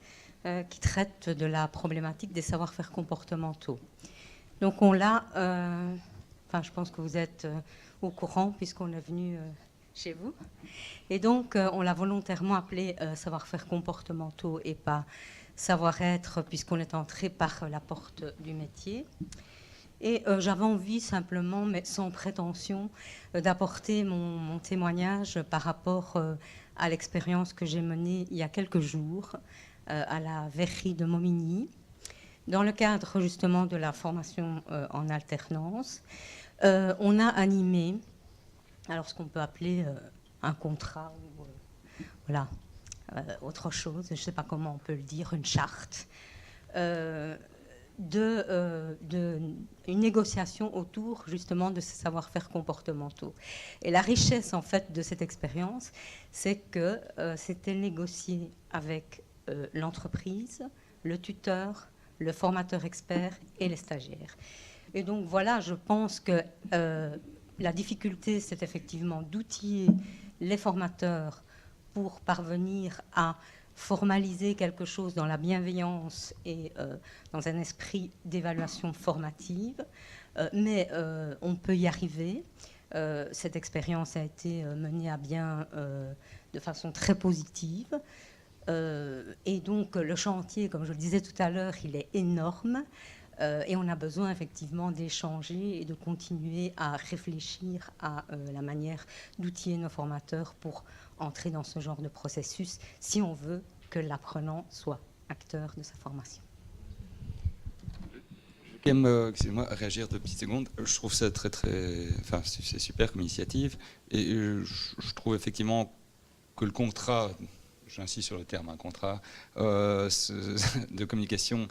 qui traite de la problématique des savoir-faire comportementaux. Donc on l'a, je pense que vous êtes au courant puisqu'on est venu chez vous, et donc on l'a volontairement appelé savoir-faire comportementaux et pas savoir-être, puisqu'on est entré par la porte du métier. Et j'avais envie simplement, mais sans prétention, d'apporter mon témoignage par rapport à l'expérience que j'ai menée il y a quelques jours à la verrerie de Momigny, dans le cadre justement de la formation en alternance. On a animé, alors ce qu'on peut appeler un contrat, ou, voilà, autre chose, je ne sais pas comment on peut le dire, une charte, une négociation autour justement de ces savoir-faire comportementaux. Et la richesse en fait de cette expérience, c'est que c'était négocié avec l'entreprise, le tuteur, le formateur expert et les stagiaires. Et donc voilà, je pense que la difficulté, c'est effectivement d'outiller les formateurs pour parvenir à formaliser quelque chose dans la bienveillance et dans un esprit d'évaluation formative. Mais on peut y arriver. Cette expérience a été menée à bien de façon très positive. Et donc le chantier, comme je le disais tout à l'heure, il est énorme. Et on a besoin effectivement d'échanger et de continuer à réfléchir à la manière d'outiller nos formateurs pour entrer dans ce genre de processus si on veut que l'apprenant soit acteur de sa formation. Je vais excusez-moi, réagir 2 petites secondes. Je trouve ça c'est super comme initiative et je trouve effectivement que le contrat, j'insiste sur le terme, un contrat de communication,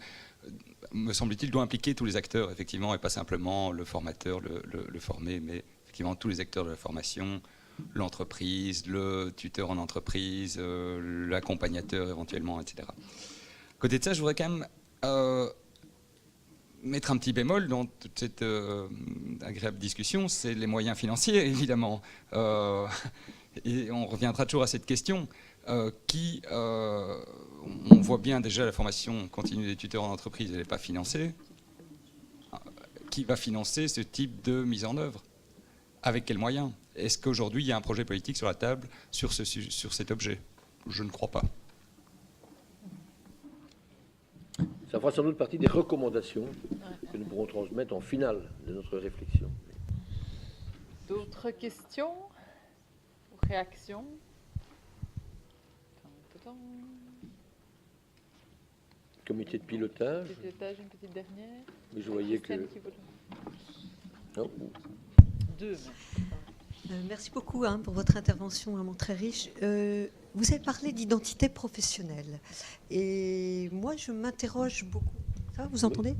me semble-t-il, doit impliquer tous les acteurs, effectivement, et pas simplement le formateur, le formé, mais effectivement tous les acteurs de la formation, l'entreprise, le tuteur en entreprise, l'accompagnateur éventuellement, etc. À côté de ça, je voudrais quand même mettre un petit bémol dans toute cette agréable discussion, c'est les moyens financiers, évidemment. Et on reviendra toujours à cette question. On voit bien déjà la formation continue des tuteurs en entreprise, elle n'est pas financée. Qui va financer ce type de mise en œuvre? Avec quels moyens? Est-ce qu'aujourd'hui il y a un projet politique sur la table sur cet objet? Je ne crois pas. Ça fera sans doute partie des recommandations que nous pourrons transmettre en finale de notre réflexion. D'autres questions ou réactions? temps. Comité de pilotage. Une petite dernière. Mais je voyais que... Non. Deux. Merci beaucoup pour votre intervention vraiment très riche. Vous avez parlé d'identité professionnelle. Et moi, je m'interroge beaucoup. Ça va, vous entendez ?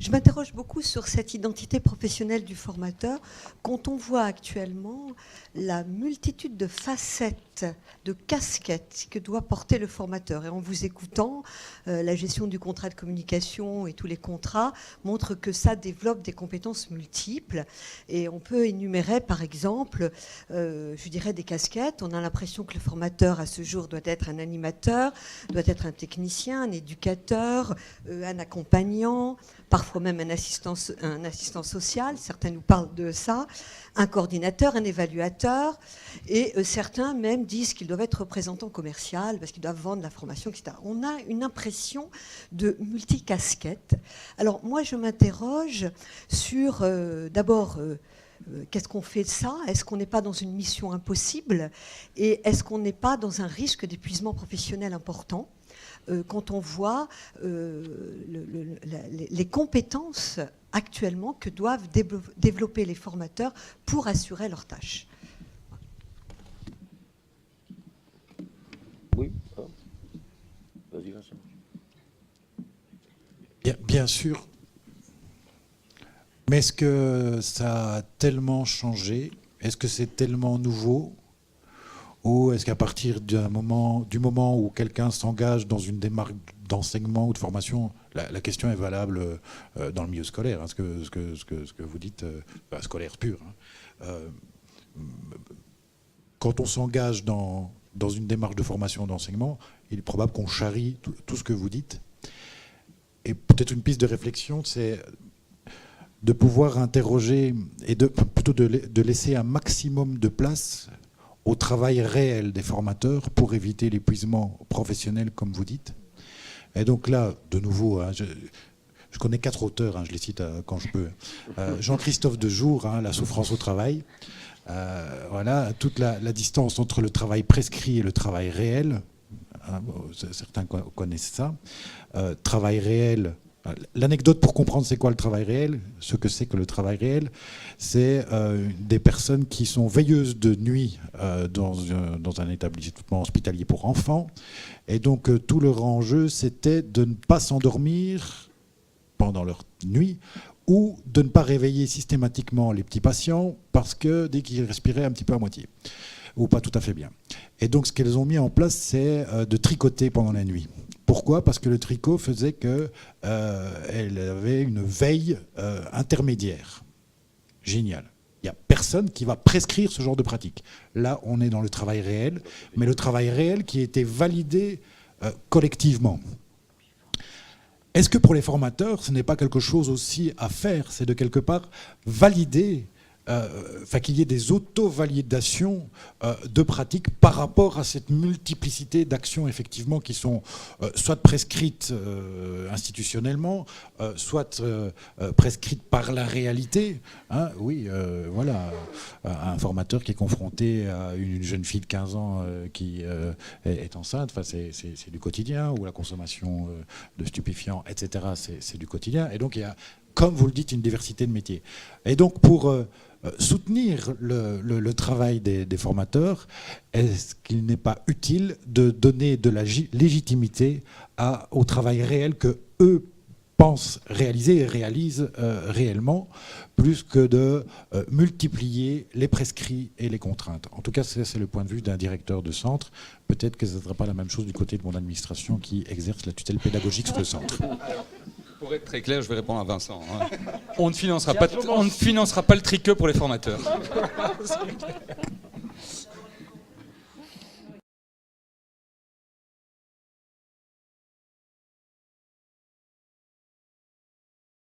Je m'interroge beaucoup sur cette identité professionnelle du formateur quand on voit actuellement la multitude de facettes, de casquettes que doit porter le formateur. Et en vous écoutant, la gestion du contrat de communication et tous les contrats montrent que ça développe des compétences multiples. Et on peut énumérer, par exemple, je dirais des casquettes. On a l'impression que le formateur, à ce jour, doit être un animateur, doit être un technicien, un éducateur, un accompagnant, parfois même un assistant social, certains nous parlent de ça, un coordinateur, un évaluateur, et certains même disent qu'ils doivent être représentants commerciaux parce qu'ils doivent vendre la formation, etc. On a une impression de multicasquette. Alors moi, je m'interroge sur, d'abord, qu'est-ce qu'on fait de ça ? Est-ce qu'on n'est pas dans une mission impossible ? Et est-ce qu'on n'est pas dans un risque d'épuisement professionnel important ? Quand on voit les compétences actuellement que doivent développer les formateurs pour assurer leurs tâches. Oui. Vas-y, Vincent. Bien sûr. Mais est-ce que ça a tellement changé ? Est-ce que c'est tellement nouveau ? Ou est-ce qu'à partir du moment où quelqu'un s'engage dans une démarche d'enseignement ou de formation, la question est valable dans le milieu scolaire, ce que vous dites, scolaire pur. Quand on s'engage dans une démarche de formation d'enseignement, il est probable qu'on charrie tout ce que vous dites. Et peut-être une piste de réflexion, c'est de pouvoir interroger et plutôt de laisser un maximum de place au travail réel des formateurs pour éviter l'épuisement professionnel, comme vous dites. Et donc là, de nouveau, je connais 4 auteurs, je les cite quand je peux. Jean-Christophe Dejour, La souffrance au travail. Voilà, toute la distance entre le travail prescrit et le travail réel. Certains connaissent ça. Travail réel. L'anecdote pour comprendre c'est quoi le travail réel, ce que c'est que le travail réel, c'est des personnes qui sont veilleuses de nuit dans un établissement hospitalier pour enfants. Et donc tout leur enjeu, c'était de ne pas s'endormir pendant leur nuit ou de ne pas réveiller systématiquement les petits patients parce que dès qu'ils respiraient un petit peu à moitié ou pas tout à fait bien. Et donc ce qu'elles ont mis en place, c'est de tricoter pendant la nuit. Pourquoi ? Parce que le tricot faisait qu'elle avait une veille intermédiaire. Génial. Il n'y a personne qui va prescrire ce genre de pratique. Là, on est dans le travail réel, mais le travail réel qui a été validé collectivement. Est-ce que pour les formateurs, ce n'est pas quelque chose aussi à faire ? C'est de quelque part valider, qu'il y ait des auto-validations de pratiques par rapport à cette multiplicité d'actions effectivement qui sont soit prescrites institutionnellement, soit prescrites par la réalité. Voilà, un formateur qui est confronté à une jeune fille de 15 ans qui est enceinte, c'est du quotidien, ou la consommation de stupéfiants, etc., c'est du quotidien. Et donc il y a, comme vous le dites, une diversité de métiers. Et donc pour soutenir le travail des formateurs, est-ce qu'il n'est pas utile de donner de la légitimité au travail réel que eux pensent réaliser et réalisent réellement, plus que de multiplier les prescrits et les contraintes. En tout cas, c'est le point de vue d'un directeur de centre. Peut-être que ce ne sera pas la même chose du côté de mon administration qui exerce la tutelle pédagogique sur le centre. Pour être très clair, je vais répondre à Vincent. On ne financera pas le tricot pour les formateurs.